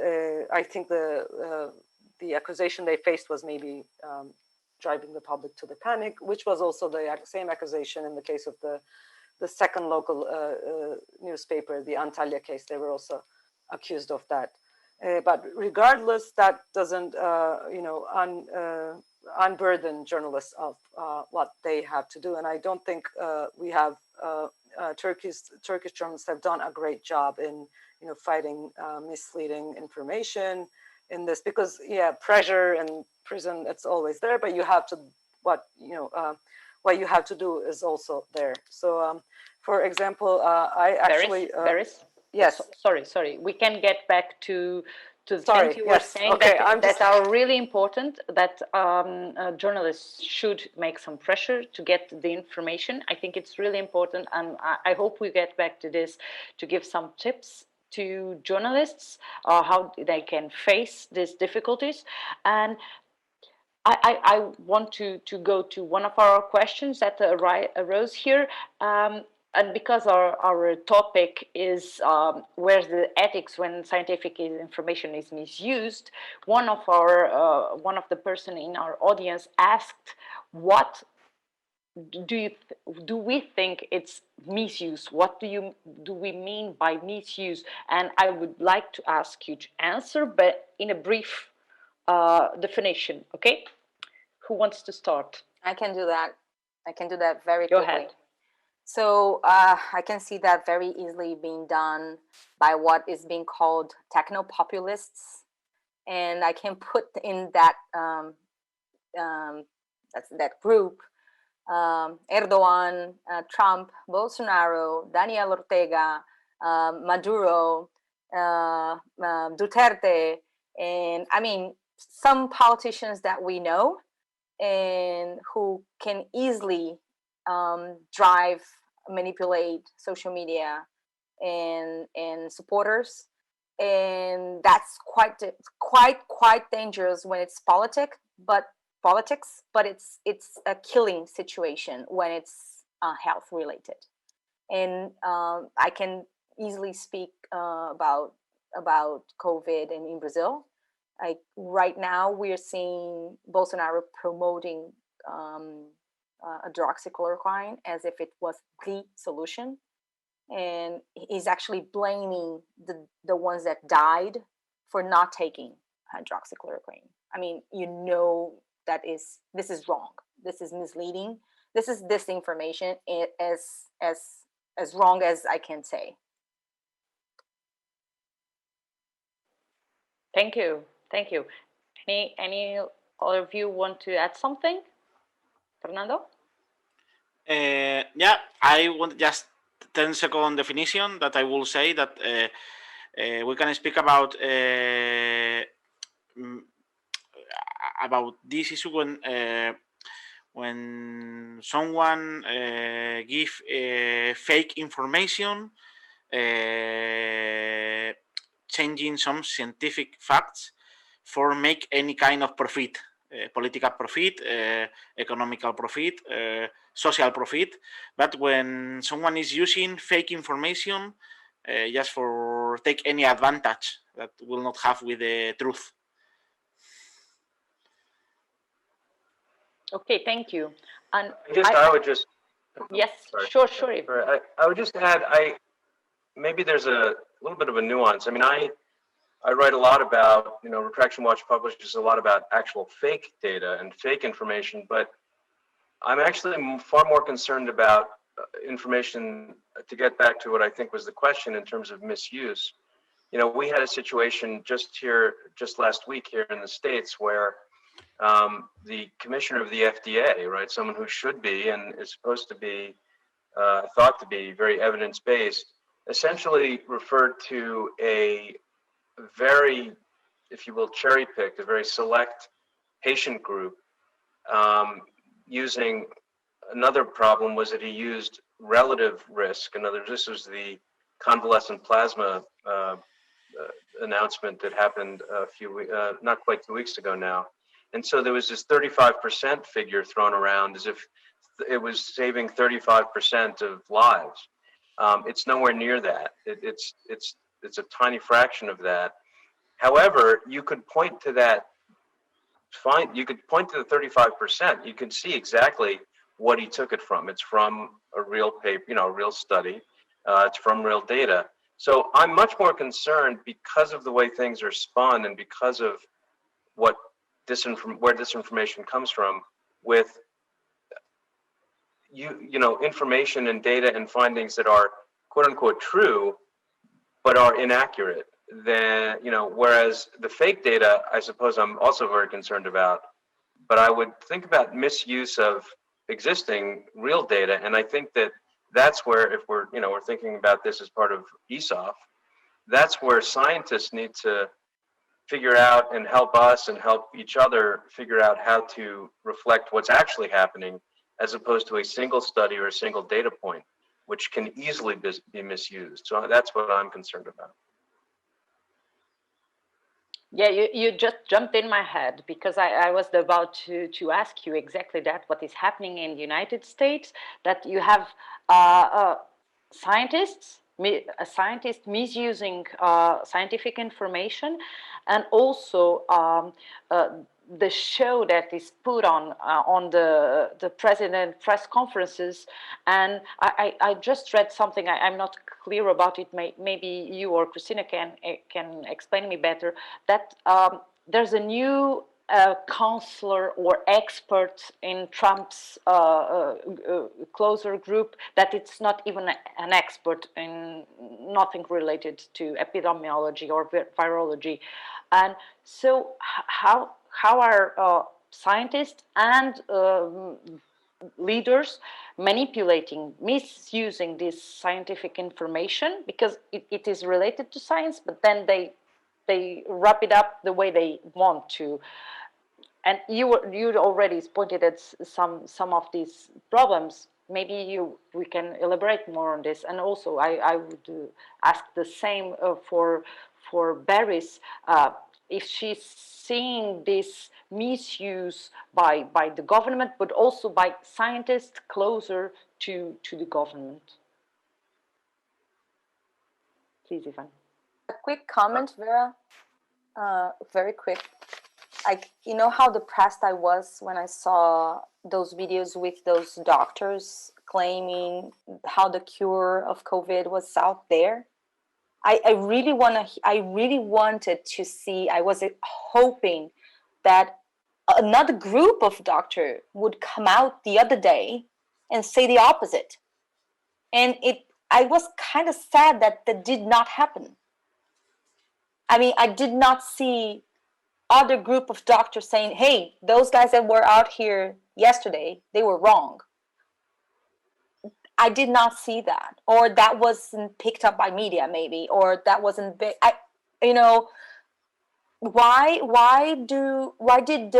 I think the accusation they faced was maybe driving the public to the panic, which was also the same accusation in the case of the second local newspaper, the Antalya case. They were also accused of that. But regardless, that doesn't unburden journalists of what they have to do. And I don't think we have Turkish journalists have done a great job in fighting misleading information in this, because pressure and prison, it's always there, but you have to what you have to do is also there. So for example, I actually Beres? yes. Sorry. We can get back to the Sorry, things you were yes. saying Okay, that are really important, that journalists should make some pressure to get the information. I think it's really important, and I hope we get back to this to give some tips to journalists how they can face these difficulties. And I want to go to one of our questions that arose here. And because our topic is where's the ethics when scientific information is misused, one of the person in our audience asked, what do we think it's misuse? What do we mean by misuse? And I would like to ask you to answer, but in a brief definition. Okay, who wants to start? I can do that. Very Go quickly. ahead. So I can see that very easily being done by what is being called techno-populists, and I can put in that that group Erdogan, Trump, Bolsonaro, Daniel Ortega, Maduro, Duterte, and I mean some politicians that we know and who can easily drive, manipulate social media and supporters, and that's quite dangerous when it's politics, but it's a killing situation when it's health related. And I can easily speak about COVID and in Brazil. Like right now, we're seeing Bolsonaro promoting hydroxychloroquine as if it was the solution, and he's actually blaming the ones that died for not taking hydroxychloroquine. I mean, this is wrong. This is misleading. This is disinformation as wrong as I can say. Thank you. Any other of you want to add something? Fernando? I want just 10-second definition that I will say that we can speak about this issue when someone give fake information, changing some scientific facts for make any kind of profit, political profit, economical profit, social profit. But when someone is using fake information just for take any advantage that will not have with the truth. Okay, thank you. And I would just. yes, Sorry. sure. Sorry, I would just add, maybe there's a little bit of a nuance. I mean, I write a lot about, Retraction Watch publishes a lot about actual fake data and fake information, but I'm actually far more concerned about information, to get back to what I think was the question in terms of misuse. We had a situation just last week here in the States where the commissioner of the FDA, right, someone who should be and is supposed to be thought to be very evidence-based, essentially referred to a very, if you will, cherry-picked, a very select patient group. Using another problem was that he used relative risk. In other words, this was the convalescent plasma announcement that happened not quite 2 weeks ago now. And so there was this 35% figure thrown around as if it was saving 35% of lives. It's nowhere near that. It's a tiny fraction of that. However, you could point to that. You could point to the 35%. You can see exactly what he took it from. It's from a real paper, a real study. It's from real data. So I'm much more concerned because of the way things are spun and because of where disinformation comes from, with information and data and findings that are quote unquote true, but are inaccurate. Then, whereas the fake data, I suppose I'm also very concerned about, but I would think about misuse of existing real data. And I think that's where, if we're thinking about this as part of ESOF, that's where scientists need to figure out and help us and help each other figure out how to reflect what's actually happening, as opposed to a single study or a single data point, which can easily be misused. So that's what I'm concerned about. Yeah, you just jumped in my head, because I was about to ask you exactly that, what is happening in the United States, that you have scientists misusing scientific information, and also the show that is put on the president press conferences. And I just read something, I'm not clear about it, maybe you or Christina can explain me better, that there's a new counselor or expert in Trump's closer group, that it's not even an expert in nothing related to epidemiology or virology. And so how are scientists and leaders manipulating, misusing this scientific information, because it is related to science, but then they wrap it up the way they want to? And you already pointed at some of these problems. Maybe we can elaborate more on this. And also, I would ask the same for Barry's, if she's seeing this misuse by the government, but also by scientists closer to the government. Please, Ivan. A quick comment, Vera. Very quick. You know how depressed I was when I saw those videos with those doctors claiming how the cure of COVID was out there? I really wanted to see, I was hoping that another group of doctors would come out the other day and say the opposite. And I was kind of sad that did not happen. I mean, I did not see other group of doctors saying, hey, those guys that were out here yesterday, they were wrong. I did not see that, or that wasn't picked up by media, maybe, or that wasn't big. Why did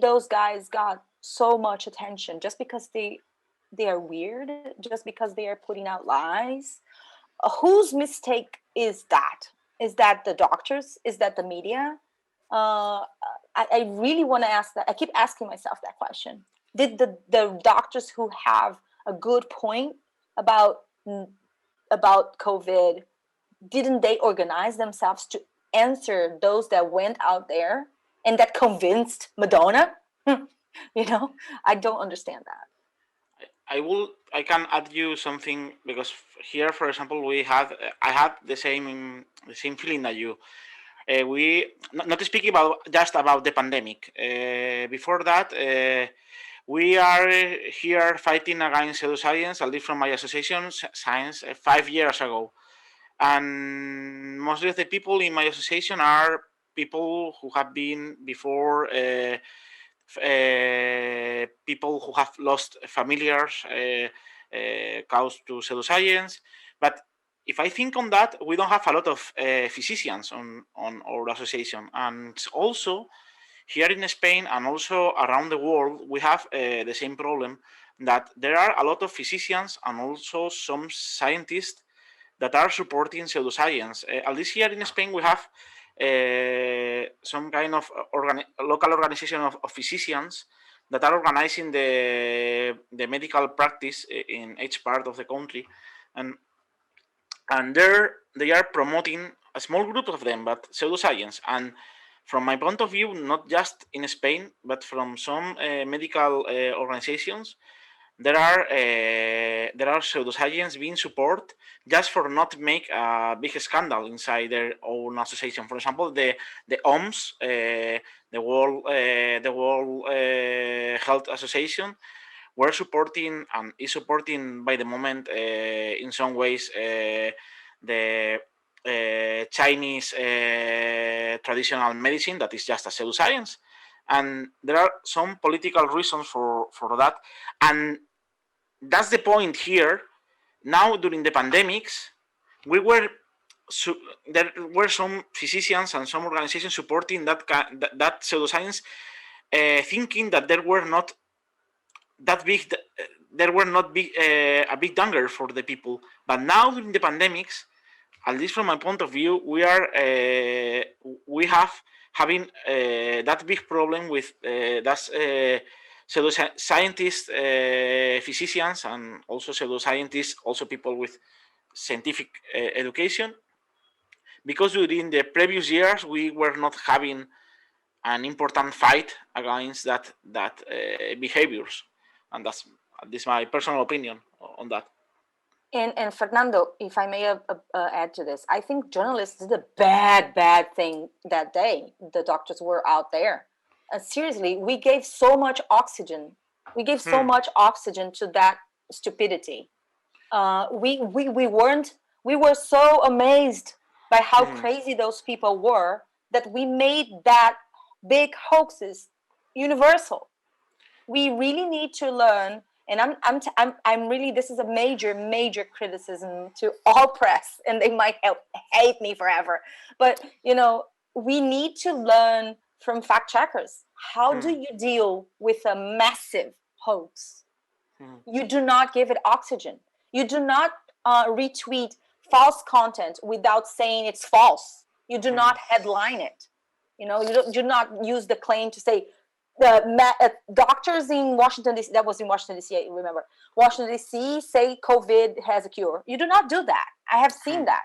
those guys got so much attention? Just because they are weird? Just because they are putting out lies? Whose mistake is that? Is that the doctors? Is that the media? I really want to ask that. I keep asking myself that question. Did the doctors who have a good point about about COVID, didn't they organize themselves to answer those that went out there and that convinced Madonna? I don't understand that. I can add you something, because here, for example, I had the same feeling that you. We not speaking about just about the pandemic. Before that, we are here fighting against pseudoscience, at least from my association, Science, 5 years ago. And most of the people in my association are people who have been before, people who have lost familiars caused to pseudoscience. But if I think on that, we don't have a lot of physicians on our association. And also here in Spain and also around the world, we have the same problem, that there are a lot of physicians and also some scientists that are supporting pseudoscience. At least here in Spain, we have some kind of local organization of physicians that are organizing the medical practice in each part of the country, and there they are promoting a small group of them, but pseudoscience. And from my point of view, not just in Spain, but from some medical organizations, there are pseudoscience being supported just for not make a big scandal inside their own association. For example, the OMS, the World Health Association, were supporting and is supporting by the moment in some ways the Chinese traditional medicine that is just a pseudoscience. And there are some political reasons for that. And that's the point here. Now, during the pandemics, there were some physicians and some organizations supporting that pseudoscience, thinking that there were not that big, a big danger for the people. But now, during the pandemics, at least from my point of view, we have having that big problem with pseudoscientists, physicians, and also pseudoscientists, also people with scientific education, because during the previous years we were not having an important fight against that behaviors, and that's at least my personal opinion on that. And Fernando, if I may add to this, I think journalists did a bad thing that day. The doctors were out there. Seriously, we gave so much oxygen. We gave so much oxygen to that stupidity. We were so amazed by how crazy those people were that we made that big hoaxes universal. We really need to learn. And I'm really, this is a major criticism to all press, and they might hate me forever. But, we need to learn from fact checkers. How do you deal with a massive hoax? You do not give it oxygen. You do not retweet false content without saying it's false. You do not headline it. You do not use the claim to say, doctors in Washington D.C. That was in Washington D.C. Remember, Washington D.C. say COVID has a cure. You do not do that. I have seen that,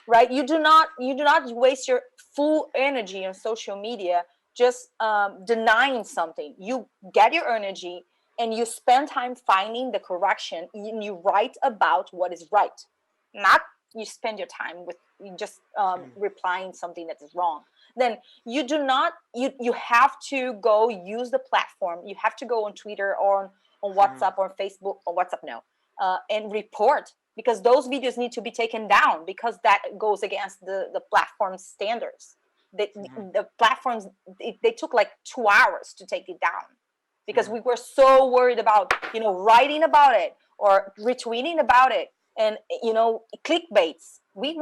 right? You do not waste your full energy on social media just denying something. You get your energy and you spend time finding the correction. And you write about what is right, not you spend your time with just replying something that is wrong. Then you do not, you have to go use the platform. You have to go on Twitter or on WhatsApp or Facebook, or WhatsApp now, and report, because those videos need to be taken down, because that goes against the platform's standards. The platforms, they took like 2 hours to take it down, because we were so worried about, writing about it or retweeting about it, and, clickbaits. We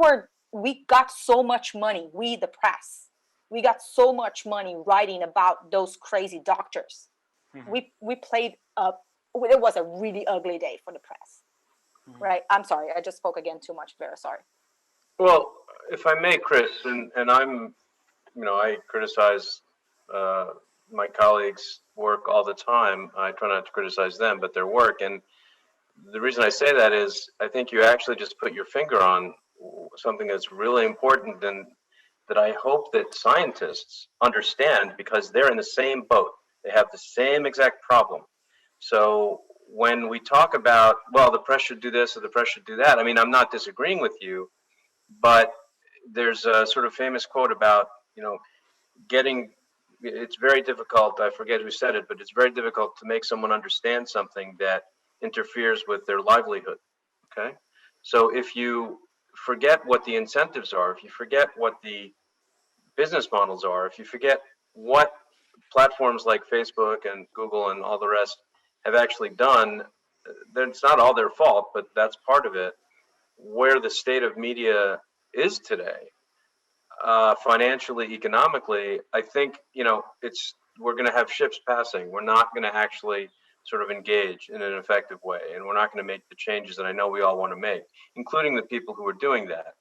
got so much money, we the press. We got so much money writing about those crazy doctors. We played up. It was a really ugly day for the press, right? I'm sorry, I just spoke again too much. Very sorry. Well, if I may, Chris, and I'm, I criticize my colleagues' work all the time. I try not to criticize them, but their work. And the reason I say that is I think you actually just put your finger on something that's really important and that I hope that scientists understand because they're in the same boat. They have the same exact problem. So when we talk about, well, the press should do this or the press should do that, I mean, I'm not disagreeing with you, but there's a sort of famous quote about, getting, it's very difficult, I forget who said it, but it's very difficult to make someone understand something that interferes with their livelihood. Okay. So if you forget what the incentives are, if you forget what the business models are, if you forget what platforms like Facebook and Google and all the rest have actually done, then it's not all their fault, but that's part of it. Where the state of media is today, financially, economically, I think it's we're going to have ships passing. We're not going to actually sort of engage in an effective way, and we're not going to make the changes that I know we all want to make, including the people who are doing that.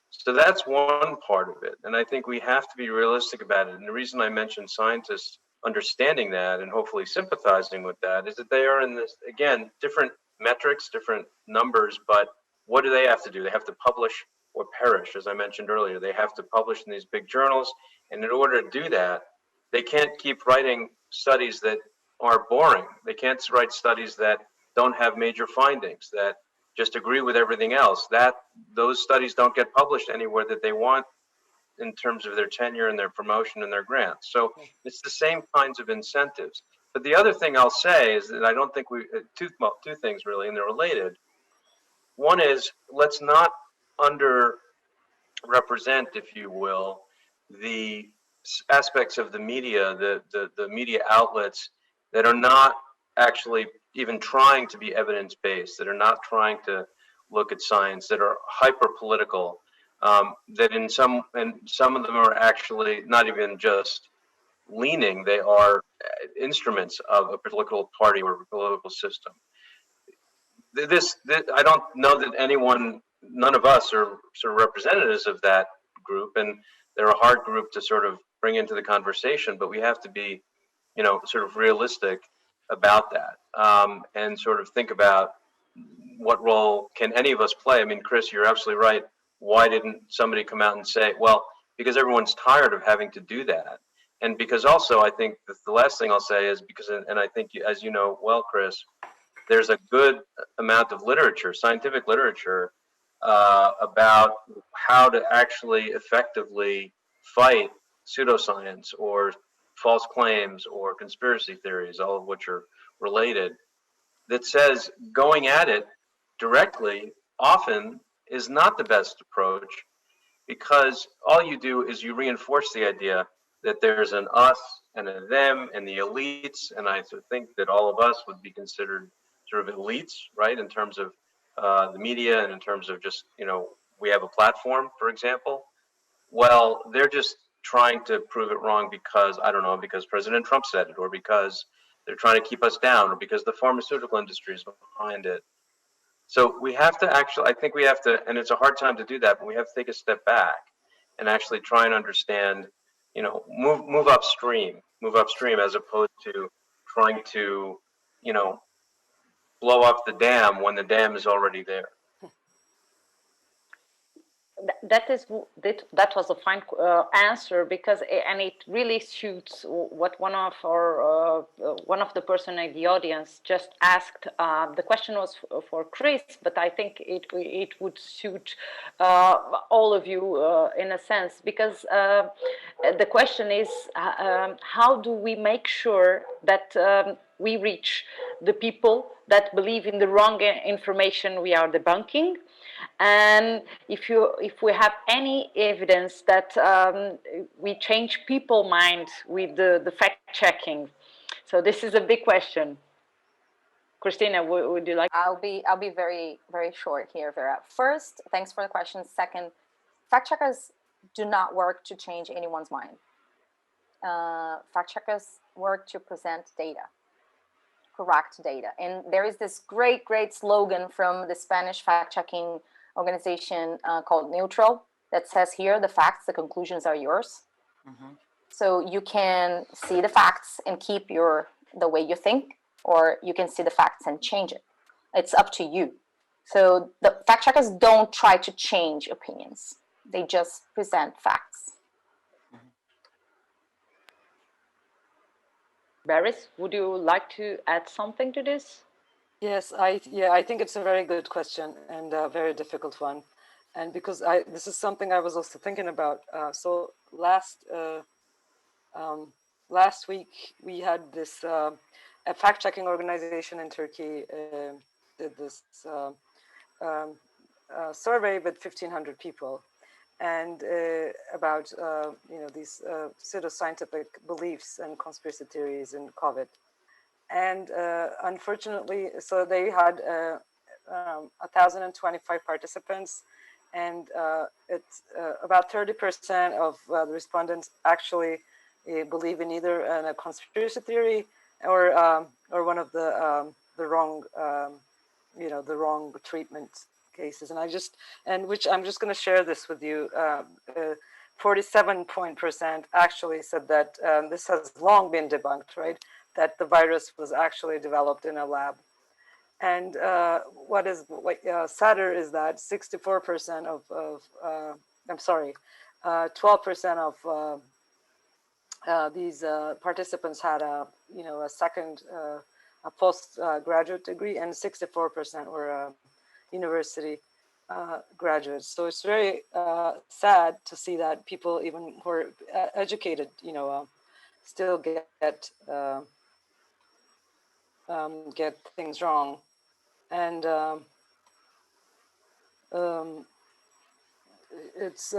So that's one part of it, and I think we have to be realistic about it. And the reason I mentioned scientists understanding that and hopefully sympathizing with that is that they are in this, again, different metrics, different numbers, but what do they have to do? They have to publish or perish, as I mentioned earlier. They have to publish in these big journals, and in order to do that, they can't keep writing studies that are boring. They can't write studies that don't have major findings, that just agree with everything else. That those studies don't get published anywhere that they want in terms of their tenure and their promotion and their grants. So it's the same kinds of incentives. But the other thing I'll say is that I don't think two things really, and they're related. One is, let's not underrepresent, if you will, the aspects of the media, the media outlets that are not actually even trying to be evidence-based, that are not trying to look at science, that are hyper political, that in some of them are actually not even just leaning, they are instruments of a political party or a political system. I don't know that none of us are sort of representatives of that group, and they're a hard group to sort of bring into the conversation, but we have to be, sort of realistic about that, and sort of think about what role can any of us play. I mean, Chris, you're absolutely right. Why didn't somebody come out and say, well, because everyone's tired of having to do that. And because also, I think the last thing I'll say is because, and I think, as you know well, Chris, there's a good amount of literature, scientific literature, about how to actually effectively fight pseudoscience or false claims or conspiracy theories, all of which are related, that says going at it directly often is not the best approach, because all you do is you reinforce the idea that there's an us and a them and the elites, and I think that all of us would be considered sort of elites, right, in terms of the media and in terms of just, we have a platform, for example. Well, they're just trying to prove it wrong because, I don't know, because President Trump said it, or because they're trying to keep us down, or because the pharmaceutical industry is behind it. So we have to actually, I think we have to, and it's a hard time to do that, but we have to take a step back and actually try and understand, move upstream as opposed to trying to, blow up the dam when the dam is already there. That was a fine answer, because and it really suits what one of the person in the audience just asked. The question was for Chris, but I think it would suit all of you in a sense, because the question is, how do we make sure that we reach the people that believe in the wrong information we are debunking? And if we have any evidence that we change people's mind with the fact checking. So this is a big question. Christina, would you like? I'll be very, very short here, Vera. First, thanks for the question. Second, fact checkers do not work to change anyone's mind. Fact checkers work to present data, correct data. And there is this great slogan from the Spanish fact-checking organization called Neutral that says, here, the facts, the conclusions are yours. Mm-hmm. So you can see the facts and keep the way you think, or you can see the facts and change it. It's up to you. So the fact checkers don't try to change opinions. They just present facts. Baris, would you like to add something to this? Yes, I think it's a very good question and a very difficult one, and because this is something I was also thinking about. So last week we had this a fact-checking organization in Turkey did this survey with 1,500 people, and about these pseudoscientific beliefs and conspiracy theories in COVID. And unfortunately, so they had 1,025 participants, and it's about 30% of the respondents actually believe in either a conspiracy theory or one of the wrong the wrong treatment cases. And which I'm just going to share this with you. 47% actually said that this has long been debunked, right? That the virus was actually developed in a lab. And what sadder is that 64% of 12% of these participants had a second a postgraduate degree, and 64% were university graduates. So it's very sad to see that people, even who are educated, still get things wrong. And it's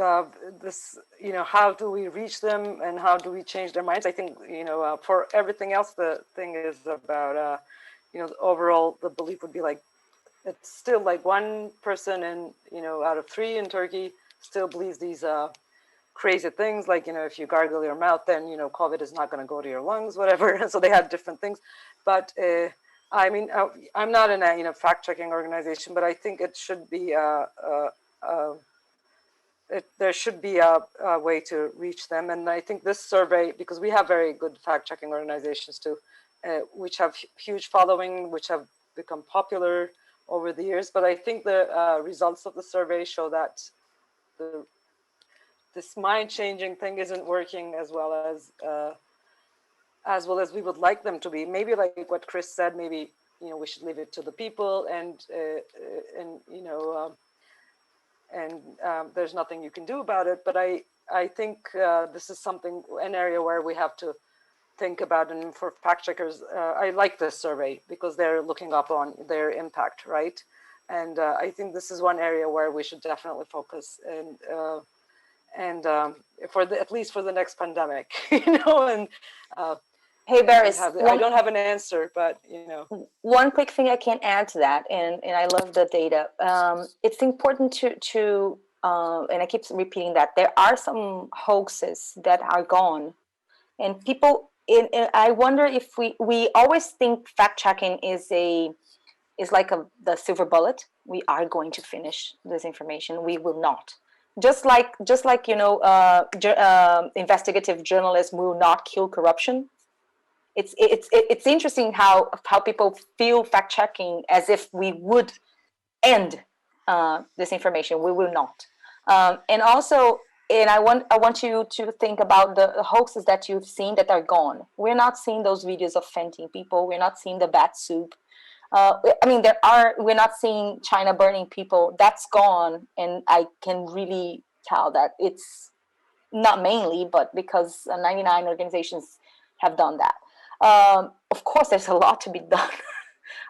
this, how do we reach them and how do we change their minds? I think, for everything else, the thing is about, overall, the belief would be like, it's still like one person out of three in Turkey still believes these crazy things, like, if you gargle your mouth, then, COVID is not going to go to your lungs, whatever. So they had different things. But I mean, I'm not in a fact-checking organization, but I think it should be there should be a way to reach them. And I think this survey, because we have very good fact-checking organizations too, which have huge following, which have become popular over the years. But I think the results of the survey show that this mind-changing thing isn't working as well as we would like them to be. Maybe like what Chris said, maybe we should leave it to the people, and there's nothing you can do about it. But I think this is an area where we have to think about. And for fact checkers, I like this survey because they're looking up on their impact, right? And I think this is one area where we should definitely focus, and at least for the next pandemic, And hey, Baris, I don't have an answer, but one quick thing I can add to that, and I love the data. It's important to and I keep repeating that there are some hoaxes that are gone, and people. I wonder if we always think fact checking is like the silver bullet. We are going to finish this information. We will not. Just like investigative journalists will not kill corruption. It's interesting how people feel fact checking as if we would end this information. We will not. And also, I want you to think about the hoaxes that you've seen that are gone. We're not seeing those videos of fainting people. We're not seeing the bat soup. We're not seeing China burning people. That's gone, and I can really tell that it's not mainly, but because 99 organizations have done that. Of course, there's a lot to be done.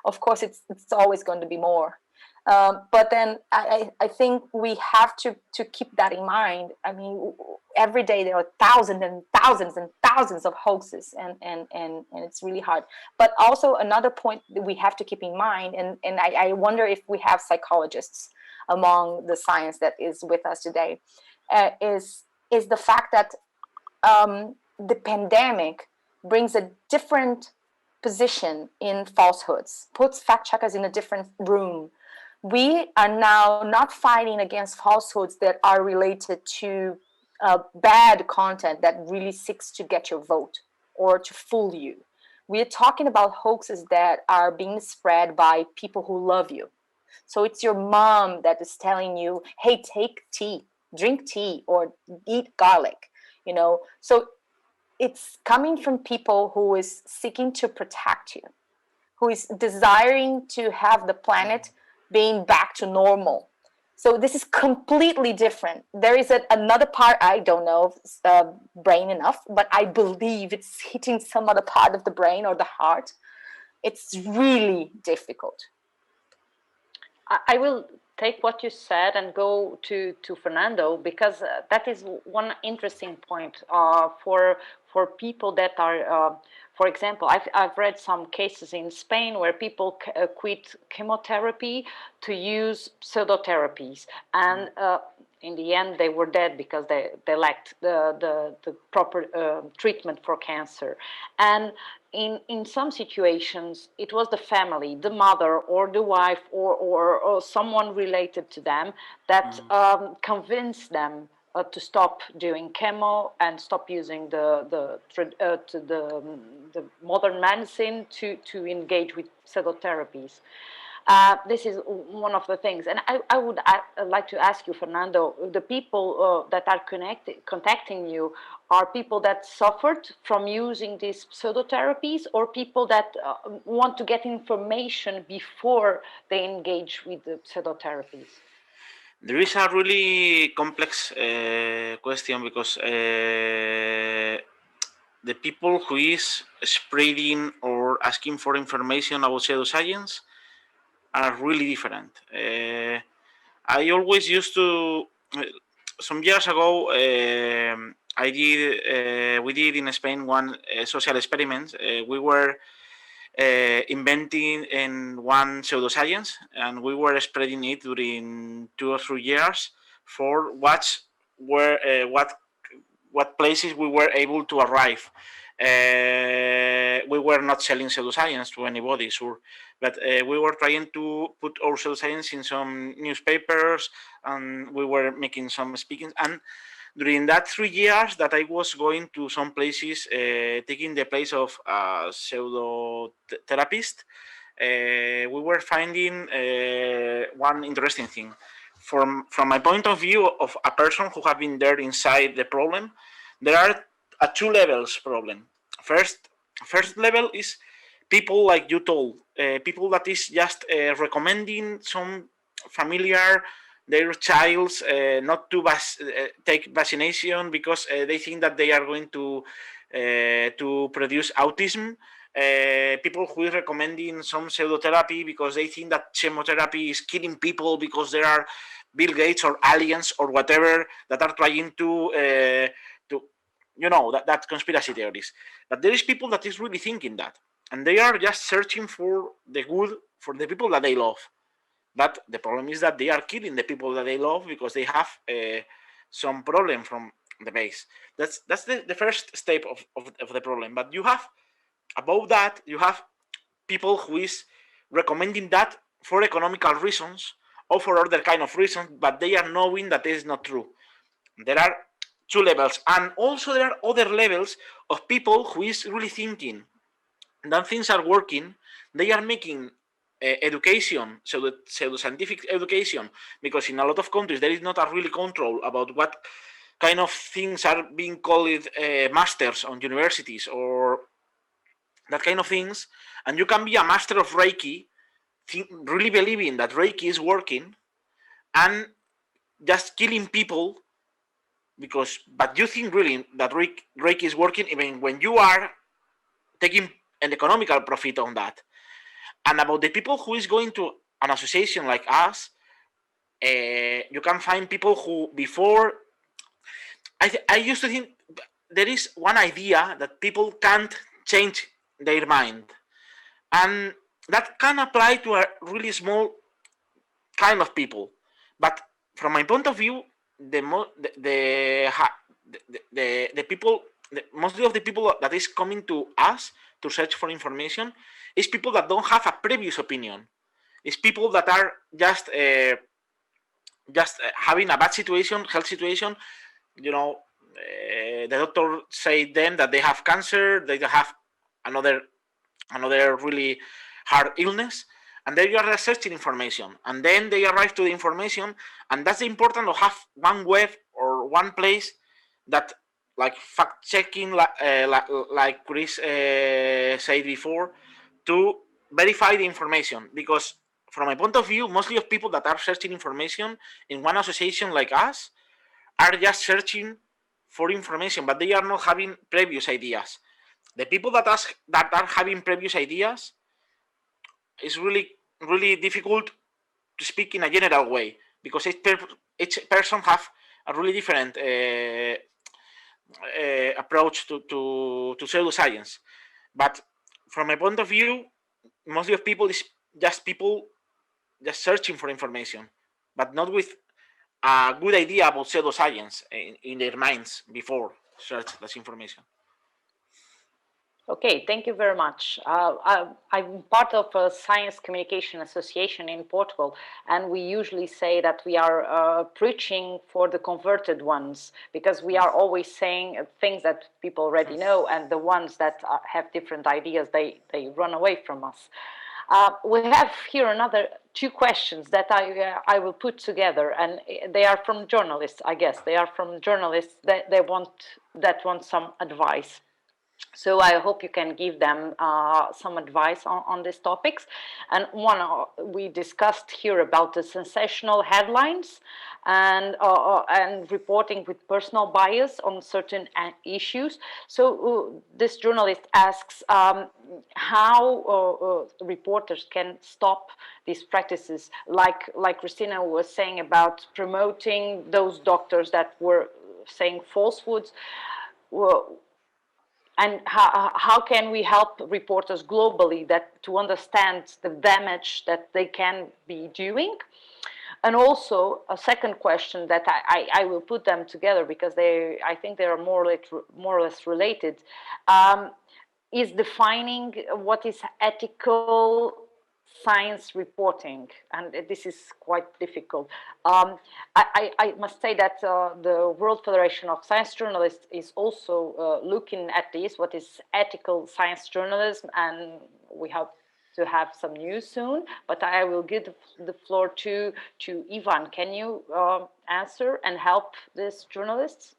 Of course, it's always going to be more. But then I think we have to keep that in mind. I mean, every day there are thousands and thousands and thousands of hoaxes, and it's really hard. But also another point that we have to keep in mind, and I wonder if we have psychologists among the science that is with us today, is the fact that the pandemic brings a different position in falsehoods, puts fact checkers in a different room. We are now not fighting against falsehoods that are related to bad content that really seeks to get your vote or to fool you. We are talking about hoaxes that are being spread by people who love you. So it's your mom that is telling you, hey, take tea, drink tea, or eat garlic, you know. So it's coming from people who is seeking to protect you, who is desiring to have the planet being back to normal. So this is completely different. There is another part, I don't know brain enough, but I believe it's hitting some other part of the brain or the heart. It's really difficult. I will take what you said and go to Fernando, because that is one interesting point for people that are, for example, I've read some cases in Spain where people quit chemotherapy to use pseudotherapies, and in the end they were dead because they lacked the proper treatment for cancer. And in some situations, it was the family, the mother or the wife or someone related to them that convinced them to stop doing chemo and stop using the modern medicine to engage with pseudotherapies. This is one of the things. And I would like to ask you, Fernando, the people that are contacting you are people that suffered from using these pseudotherapies, or people that want to get information before they engage with the pseudotherapies? There is a really complex question, because the people who is spreading or asking for information about pseudoscience are really different. I always used to, some years ago, we did in Spain one social experiment. We were inventing in one pseudoscience, and we were spreading it during 2 or 3 years for what places we were able to arrive. We were not selling pseudoscience to anybody, sure, but we were trying to put our pseudoscience in some newspapers, and we were making some speakings. And during that 3 years that I was going to some places, taking the place of a pseudotherapist, we were finding one interesting thing. From my point of view of a person who have been there inside the problem, there are a 2 levels problem. First level is people like you told, people that is just recommending some familiar their child's not to take vaccination because they think that they are going to produce autism. People who is recommending some pseudotherapy because they think that chemotherapy is killing people, because there are Bill Gates or aliens or whatever that are trying to that conspiracy theories. But there is people that is really thinking that, and they are just searching for the good for the people that they love. But the problem is that they are killing the people that they love because they have some problem from the base. That's the first step of the problem. But you have, above that, you have people who is recommending that for economical reasons or for other kind of reasons, but they are knowing that it is not true. There are 2 levels, and also there are other levels of people who is really thinking that things are working. They are making education, so the pseudoscientific education, because in a lot of countries there is not a really control about what kind of things are being called masters on universities or that kind of things, and you can be a master of Reiki, really believing that Reiki is working, and just killing people but you think really that Reiki is working even when you are taking an economical profit on that. And about the people who is going to an association like us, you can find people who before, I used to think there is one idea that people can't change their mind, and that can apply to a really small kind of people. But from my point of view, the people, mostly of the people that is coming to us to search for information is people that don't have a previous opinion. It's people that are just having a bad situation, health situation. The doctor say them that they have cancer, they have another another really hard illness, and they are researching information, and then they arrive to the information, and that's the importance of have one web or one place that, like fact checking, like Chris said before, to verify the information. Because from my point of view, mostly of people that are searching information in one association like us are just searching for information, but they are not having previous ideas. The people that are having previous ideas, is really difficult to speak in a general way, because each person have a really different approach to pseudoscience. But from my point of view, mostly of people is just people just searching for information, but not with a good idea about pseudoscience in their minds before search this information. Okay, thank you very much. I'm part of a Science Communication Association in Portugal, and we usually say that we are preaching for the converted ones, because we are always saying things that people already know, and the ones that have different ideas, they run away from us. We have here another two questions that I will put together, and they are from journalists. I guess they are from journalists that want some advice. So I hope you can give them some advice on these topics. And one, we discussed here about the sensational headlines and reporting with personal bias on certain issues. So this journalist asks how reporters can stop these practices, like Christina was saying about promoting those doctors that were saying falsehoods. And how can we help reporters globally that to understand the damage that they can be doing? And also a second question that I will put them together, because I think they are more or less related, is defining what is ethical science reporting, and this is quite difficult. I must say that the World Federation of Science Journalists is also looking at this, what is ethical science journalism, and we hope to have some news soon. But I will give the floor to Ivan. Can you answer and help these journalists?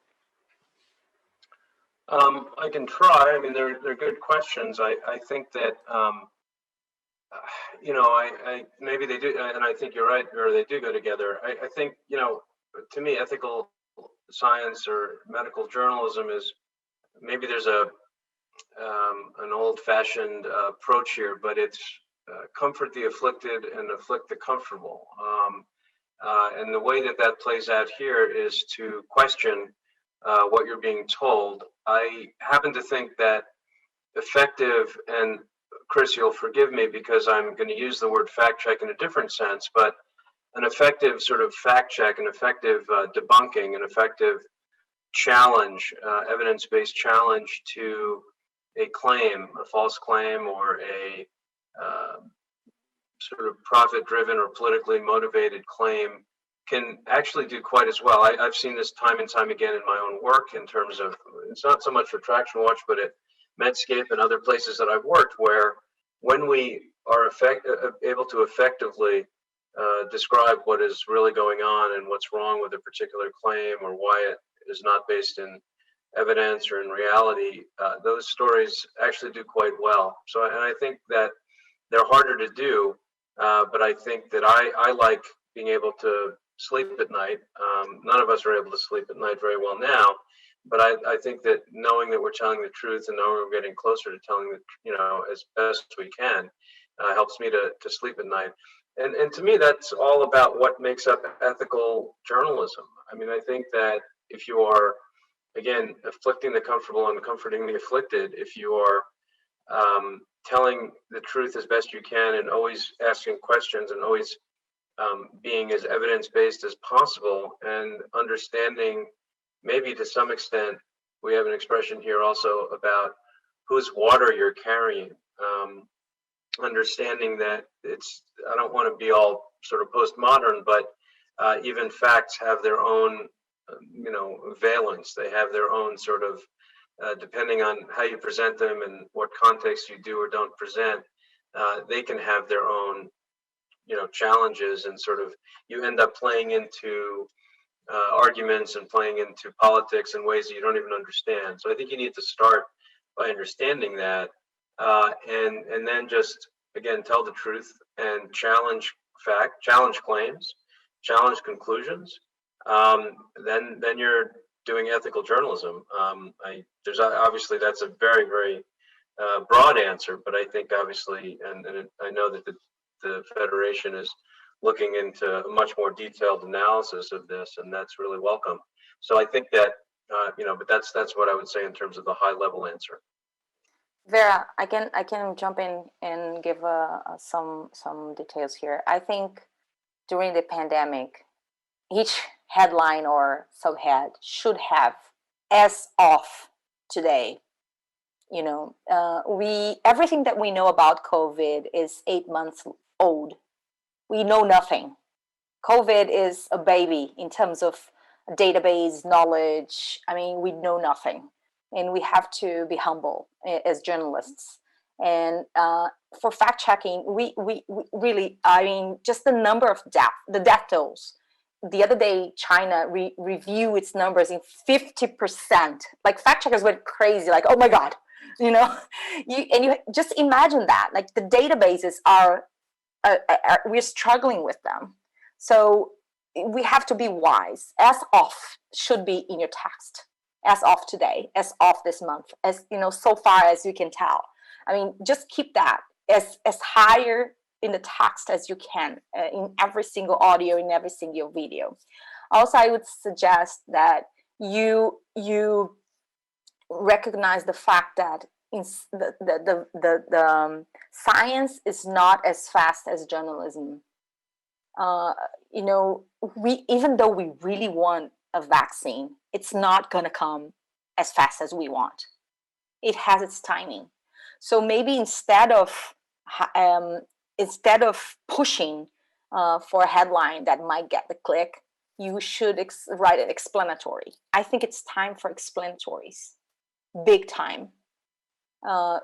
I can try. I mean, they're good questions. I think that I maybe they do, and I think you're right, or they do go together. I think to me, ethical science or medical journalism is, maybe there's an old-fashioned approach here, but it's comfort the afflicted and afflict the comfortable. And the way that plays out here is to question what you're being told. I happen to think that effective, and Chris, you'll forgive me because I'm going to use the word fact check in a different sense, but an effective sort of fact check, an effective debunking, an effective challenge, evidence-based challenge to a claim, a false claim, or a sort of profit-driven or politically motivated claim can actually do quite as well. I've seen this time and time again in my own work, in terms of, it's not so much for Traction Watch, but at Medscape and other places that I've worked, where when we are able to effectively describe what is really going on and what's wrong with a particular claim, or why it is not based in evidence or in reality, those stories actually do quite well. So, and I think that they're harder to do, but I think that I like being able to sleep at night. None of us are able to sleep at night very well now, but I think that knowing that we're telling the truth and knowing we're getting closer to telling as best we can, helps me to sleep at night. And to me, that's all about what makes up ethical journalism. I mean, I think that if you are, again, afflicting the comfortable and comforting the afflicted, if you are telling the truth as best you can, and always asking questions, and always being as evidence-based as possible, and understanding, maybe to some extent, we have an expression here also about whose water you're carrying. Understanding that I don't want to be all sort of postmodern, but even facts have their own, valence. They have their own sort of depending on how you present them and what context you do or don't present, they can have their own, challenges, and sort of you end up playing into arguments and playing into politics in ways that you don't even understand. So I think you need to start by understanding that, and then just again tell the truth and challenge claims, challenge conclusions. Then you're doing ethical journalism. There's obviously that's a very very broad answer, but I think obviously, and I know that the Federation is looking into a much more detailed analysis of this, and that's really welcome. So I think that but that's what I would say in terms of the high level answer. Vera, I can jump in and give some details here. I think during the pandemic, each headline or subhead should have "as of today." Everything that we know about COVID is 8 months old. We know nothing. COVID is a baby in terms of database knowledge. I mean, we know nothing, and we have to be humble as journalists. And for fact checking, we really, I mean, just the number of the death tolls. The other day, China reviewed its numbers in 50%. Like fact checkers went crazy. Like, oh my God, you just imagine that. Like the databases are we're struggling with them. So we have to be wise. As of should be in your text. As of today, as of this month, as so far as you can tell. I mean, just keep that as higher in the text as you can in every single audio, in every single video. Also, I would suggest that you recognize the fact that the science is not as fast as journalism. Even though we really want a vaccine, it's not going to come as fast as we want. It has its timing. So maybe instead of pushing for a headline that might get the click, you should write an explanatory. I think it's time for explanatories, big time. How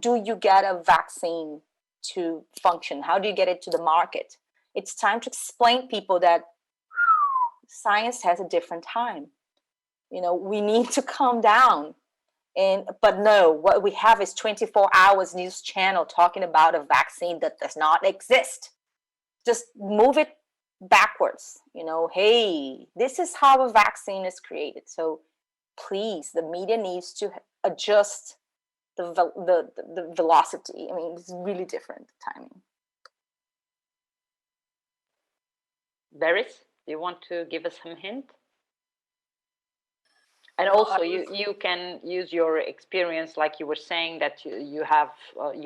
do you get a vaccine to function? How do you get it to the market? It's time to explain people that science has a different time. We need to calm down. But no, what we have is 24 hours news channel talking about a vaccine that does not exist. Just move it backwards. Hey, this is how a vaccine is created. So please, the media needs to adjust the velocity. I mean, it's really different timing. Beris, do you want to give us some hint? And also, you can use your experience, like you were saying, that you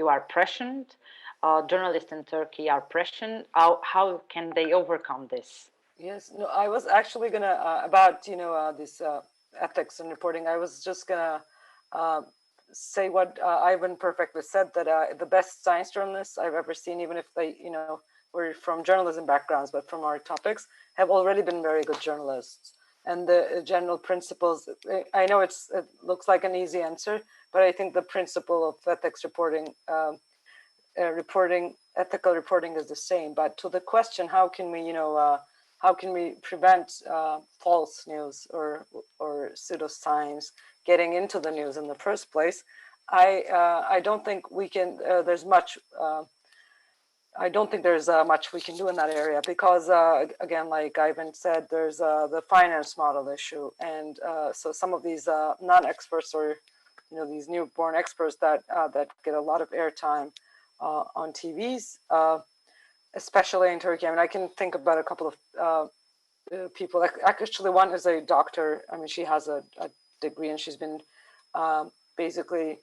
are prescient. Journalists in Turkey are prescient. How can they overcome this? Yes, no, I was actually gonna about this ethics and reporting. I was just gonna say what Ivan perfectly said, that the best science journalists I've ever seen, even if they were from journalism backgrounds, but from our topics, have already been very good journalists. And the general principles, I know it looks like an easy answer, but I think the principle of ethics reporting, ethical reporting is the same. But to the question, how can we prevent false news or pseudoscience getting into the news in the first place? I don't think we can. I don't think there's much we can do in that area because, again, like Ivan said, there's the finance model issue, and so some of these non-experts or these newborn experts that get a lot of airtime on TVs, especially in Turkey. I mean, I can think about a couple of people. Actually, one is a doctor. I mean, she has a degree, and she's been basically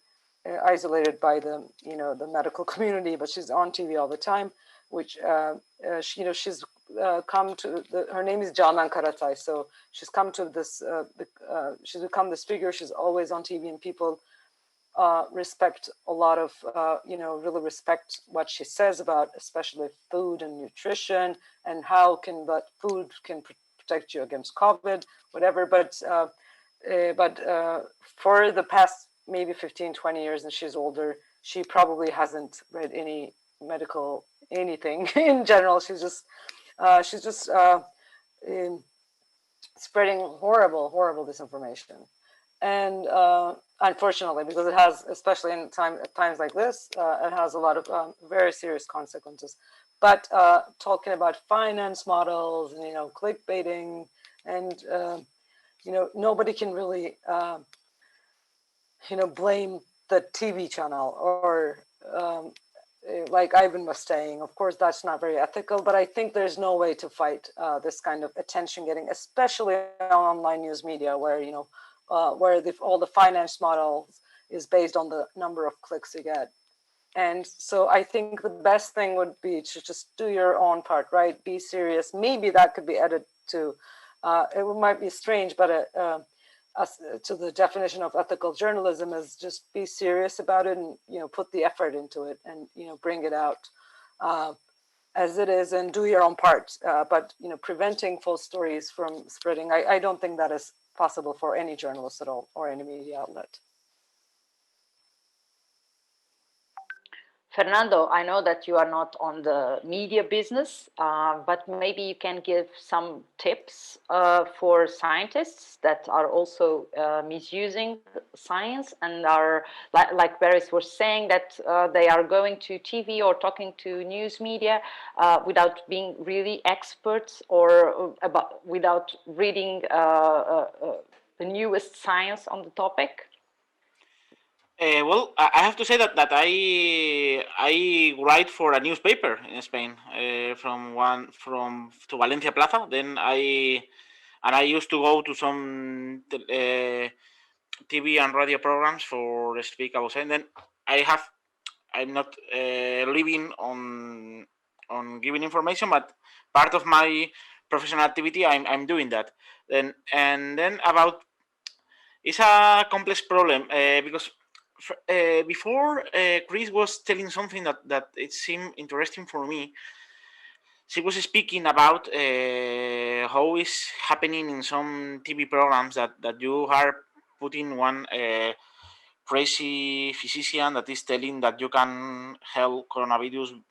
isolated by the medical community, but she's on TV all the time. Which she's come to. Her name is Canan Karatay. So she's come to this. She's become this figure. She's always on TV, and people respect a lot of really respect what she says about especially food and nutrition and how can that food can protect you against COVID, whatever. But but for the past maybe 15, 20 years, and she's older, she probably hasn't read any medical anything in general. She's just spreading horrible disinformation. And unfortunately, because it has, especially in times like this, it has a lot of very serious consequences. But talking about finance models and clickbaiting, and nobody can really blame the TV channel or like Ivan was saying. Of course, that's not very ethical, but I think there's no way to fight this kind of attention getting, especially on online news media, where where all the finance models is based on the number of clicks you get. And so I think the best thing would be to just do your own part, right? Be serious. Maybe that could be added to, it might be strange, but to the definition of ethical journalism is just be serious about it, and put the effort into it, and bring it out as it is, and do your own part. But preventing false stories from spreading, I don't think that is possible for any journalist at all, or any media outlet. Fernando, I know that you are not on the media business, but maybe you can give some tips for scientists that are also misusing science and are, like Beres was saying, that they are going to TV or talking to news media without being really experts, or without reading the newest science on the topic. Well, I have to say that I write for a newspaper in Spain, from to Valencia Plaza. Then I used to go to some TV and radio programs for speak about science. Then I'm not living on giving information, but part of my professional activity, I'm doing that. Then about, it's a complex problem because before Chris was telling something that it seemed interesting for me. She was speaking about how is happening in some TV programs that you are putting one crazy physician that is telling that you can help coronavirus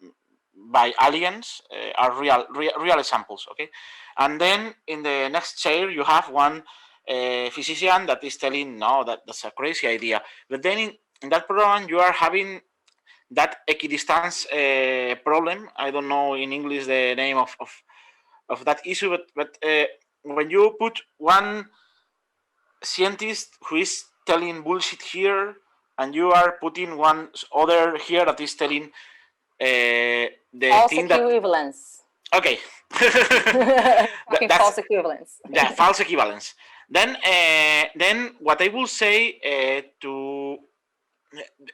by aliens, are real examples, okay? And then in the next chair you have one physician that is telling, no, that's a crazy idea. But then in that program you are having that equidistance problem. I don't know in English the name of that issue, but when you put one scientist who is telling bullshit here, and you are putting one other here that is telling the false thing that, equivalence. okay, False equivalence. Yeah, false equivalence. Then what I will say to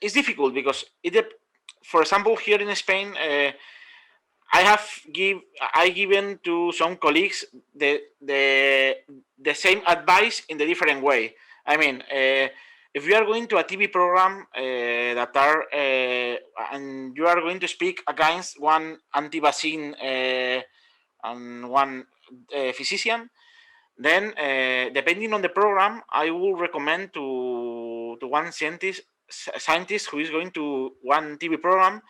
it's difficult because for example, here in Spain, I given to some colleagues the same advice in the different way. I mean, if you are going to a TV program that are and you are going to speak against one anti-vaccine and one physician, then depending on the program, I will recommend to one scientist who is going to one TV program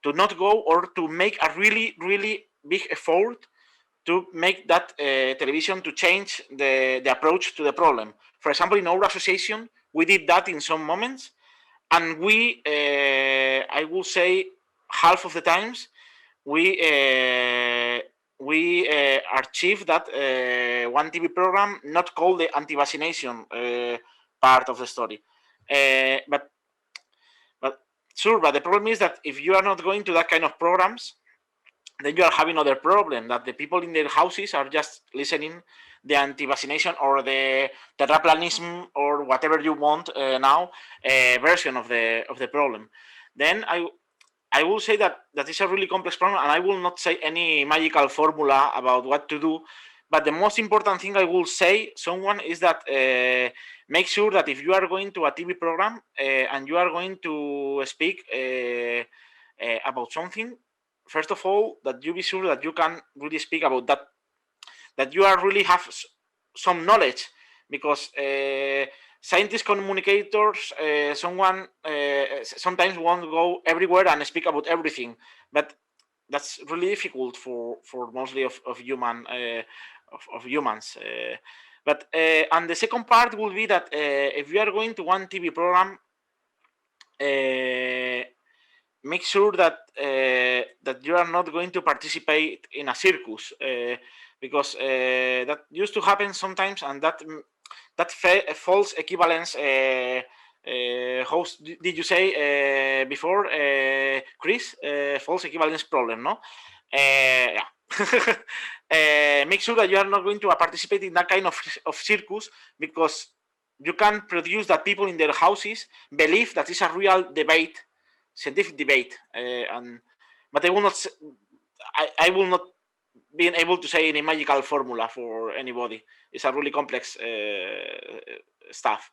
to not go, or to make a really big effort to make that television to change the approach to the problem. For example, in our association, we did that in some moments, and we, I will say, half of the times, we achieved that one TV program not called the anti-vaccination part of the story, but sure. But the problem is that if you are not going to that kind of programs, then you are having another problem, that the people in their houses are just listening the anti-vaccination or the terraplanism or whatever you want now version of the problem. Then I will say that is a really complex problem, and I will not say any magical formula about what to do. But the most important thing I will say someone is that make sure that if you are going to a TV program and you are going to speak about something, first of all, that you be sure that you can really speak about that you are really have some knowledge, because scientists communicators sometimes want to go everywhere and speak about everything, but that's really difficult for mostly of humans. And the second part will be that if you are going to one TV program, make sure that that you are not going to participate in a circus, because that used to happen sometimes, and that false equivalence. How did you say before, Chris? False equivalence problem, no? Yeah. Make sure that you are not going to participate in that kind of circus, because you can produce that people in their houses believe that it's a real debate, scientific debate, but I will not. I will not be able to say any magical formula for anybody. It's a really complex stuff.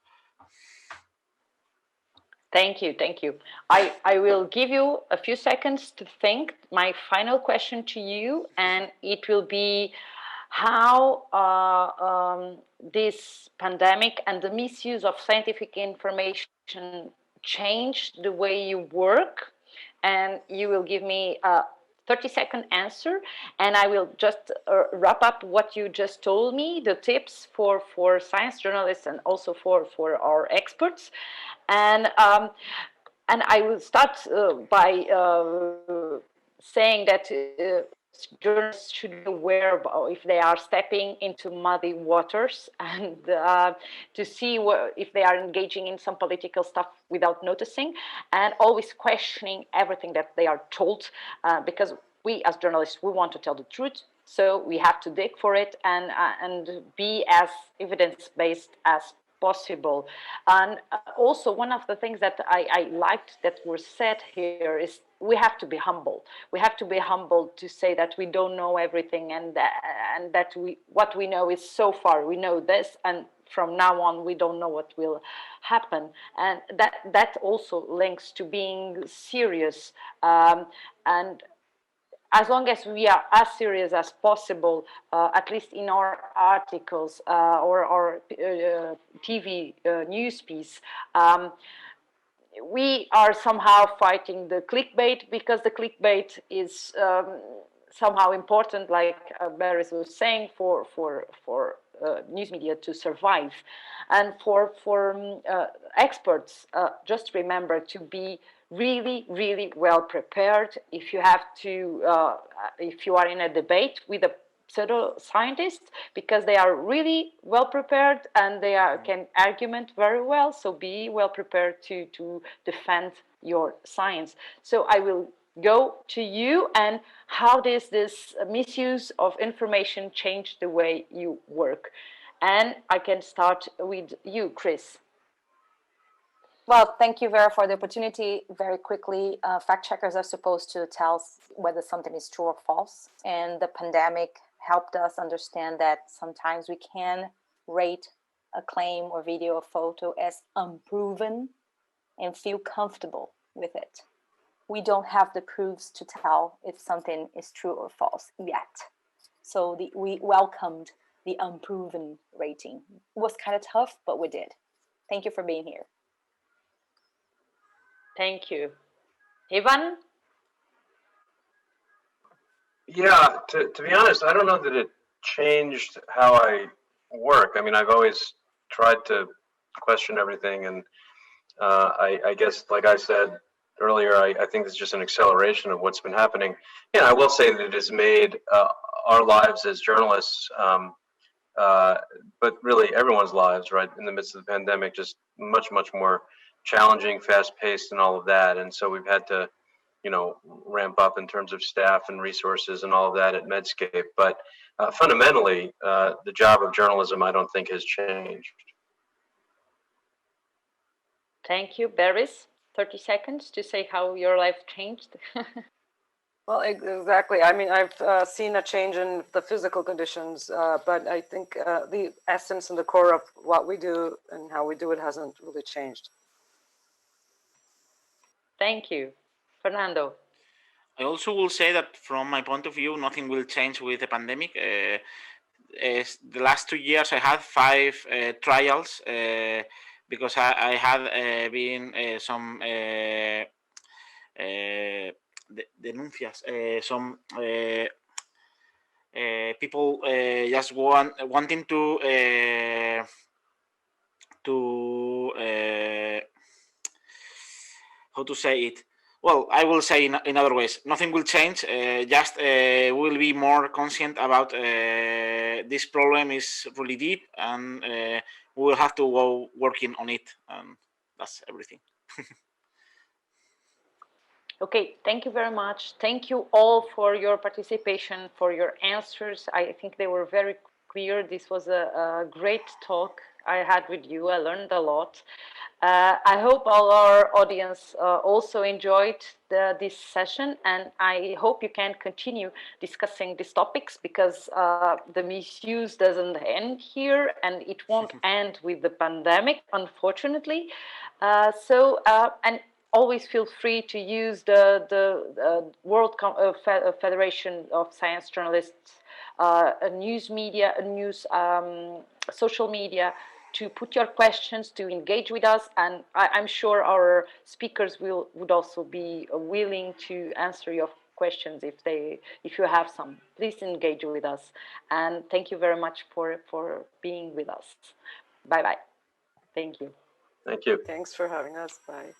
Thank you, thank you. I will give you a few seconds to think. My final question to you, and it will be how this pandemic and the misuse of scientific information changed the way you work, and you will give me a 30-second answer, and I will just wrap up what you just told me, the tips for science journalists and also for our experts. And I will start by saying that journalists should be aware of if they are stepping into muddy waters, and to see if they are engaging in some political stuff without noticing, and always questioning everything that they are told, because we as journalists, we want to tell the truth, so we have to dig for it and be as evidence-based as possible. And also, one of the things that I liked that were said here is we have to be humble. We have to be humble to say that we don't know everything, and that what we know is so far. We know this, and from now on we don't know what will happen. And that also links to being serious, and as long as we are as serious as possible, at least in our articles or our TV news piece, we are somehow fighting the clickbait, because the clickbait is somehow important, like Barry was saying, for news media to survive. And for experts, just remember to be really, really well prepared. If you have to, if you are in a debate with a pseudo-scientists, because they are really well prepared and they can argument very well. So be well prepared to defend your science. So I will go to you, and how does this misuse of information change the way you work? And I can start with you, Chris. Well, thank you, Vera, for the opportunity. Very quickly, fact checkers are supposed to tell whether something is true or false. And the pandemic helped us understand that sometimes we can rate a claim or video or photo as unproven and feel comfortable with it. We don't have the proofs to tell if something is true or false yet. So we welcomed the unproven rating. It was kind of tough, but we did. Thank you for being here. Thank you. Ivan? Yeah, to be honest, I don't know that it changed how I work. I mean, I've always tried to question everything, and I guess, like I said earlier, I think it's just an acceleration of what's been happening. Yeah, I will say that it has made our lives as journalists, but really everyone's lives, right, in the midst of the pandemic, just much, much more challenging, fast-paced, and all of that. And so we've had to, ramp up in terms of staff and resources and all of that at Medscape. But fundamentally, the job of journalism, I don't think, has changed. Thank you. Baris, 30 seconds to say how your life changed. Well, exactly. I mean, I've seen a change in the physical conditions, but I think the essence and the core of what we do and how we do it hasn't really changed. Thank you. Fernando? I also will say that from my point of view, nothing will change with the pandemic. the last 2 years I had 5 trials because I had been some denuncias, some people just wanting to how to say it. Well, I will say in other ways, nothing will change. Just we'll be more conscient about this problem is really deep, and we will have to go working on it. And that's everything. Okay, thank you very much. Thank you all for your participation, for your answers. I think they were very clear. This was a great talk I had with you. I learned a lot. I hope all our audience also enjoyed this session, and I hope you can continue discussing these topics because the misuse doesn't end here, and it won't end with the pandemic, unfortunately. And always feel free to use the World Federation of Science Journalists, a news media, a news social media, to put your questions, to engage with us, and I'm sure our speakers would also be willing to answer your questions if you have some. Please engage with us, and thank you very much for being with us. Bye bye. Thank you. Thank you. Thanks for having us. Bye.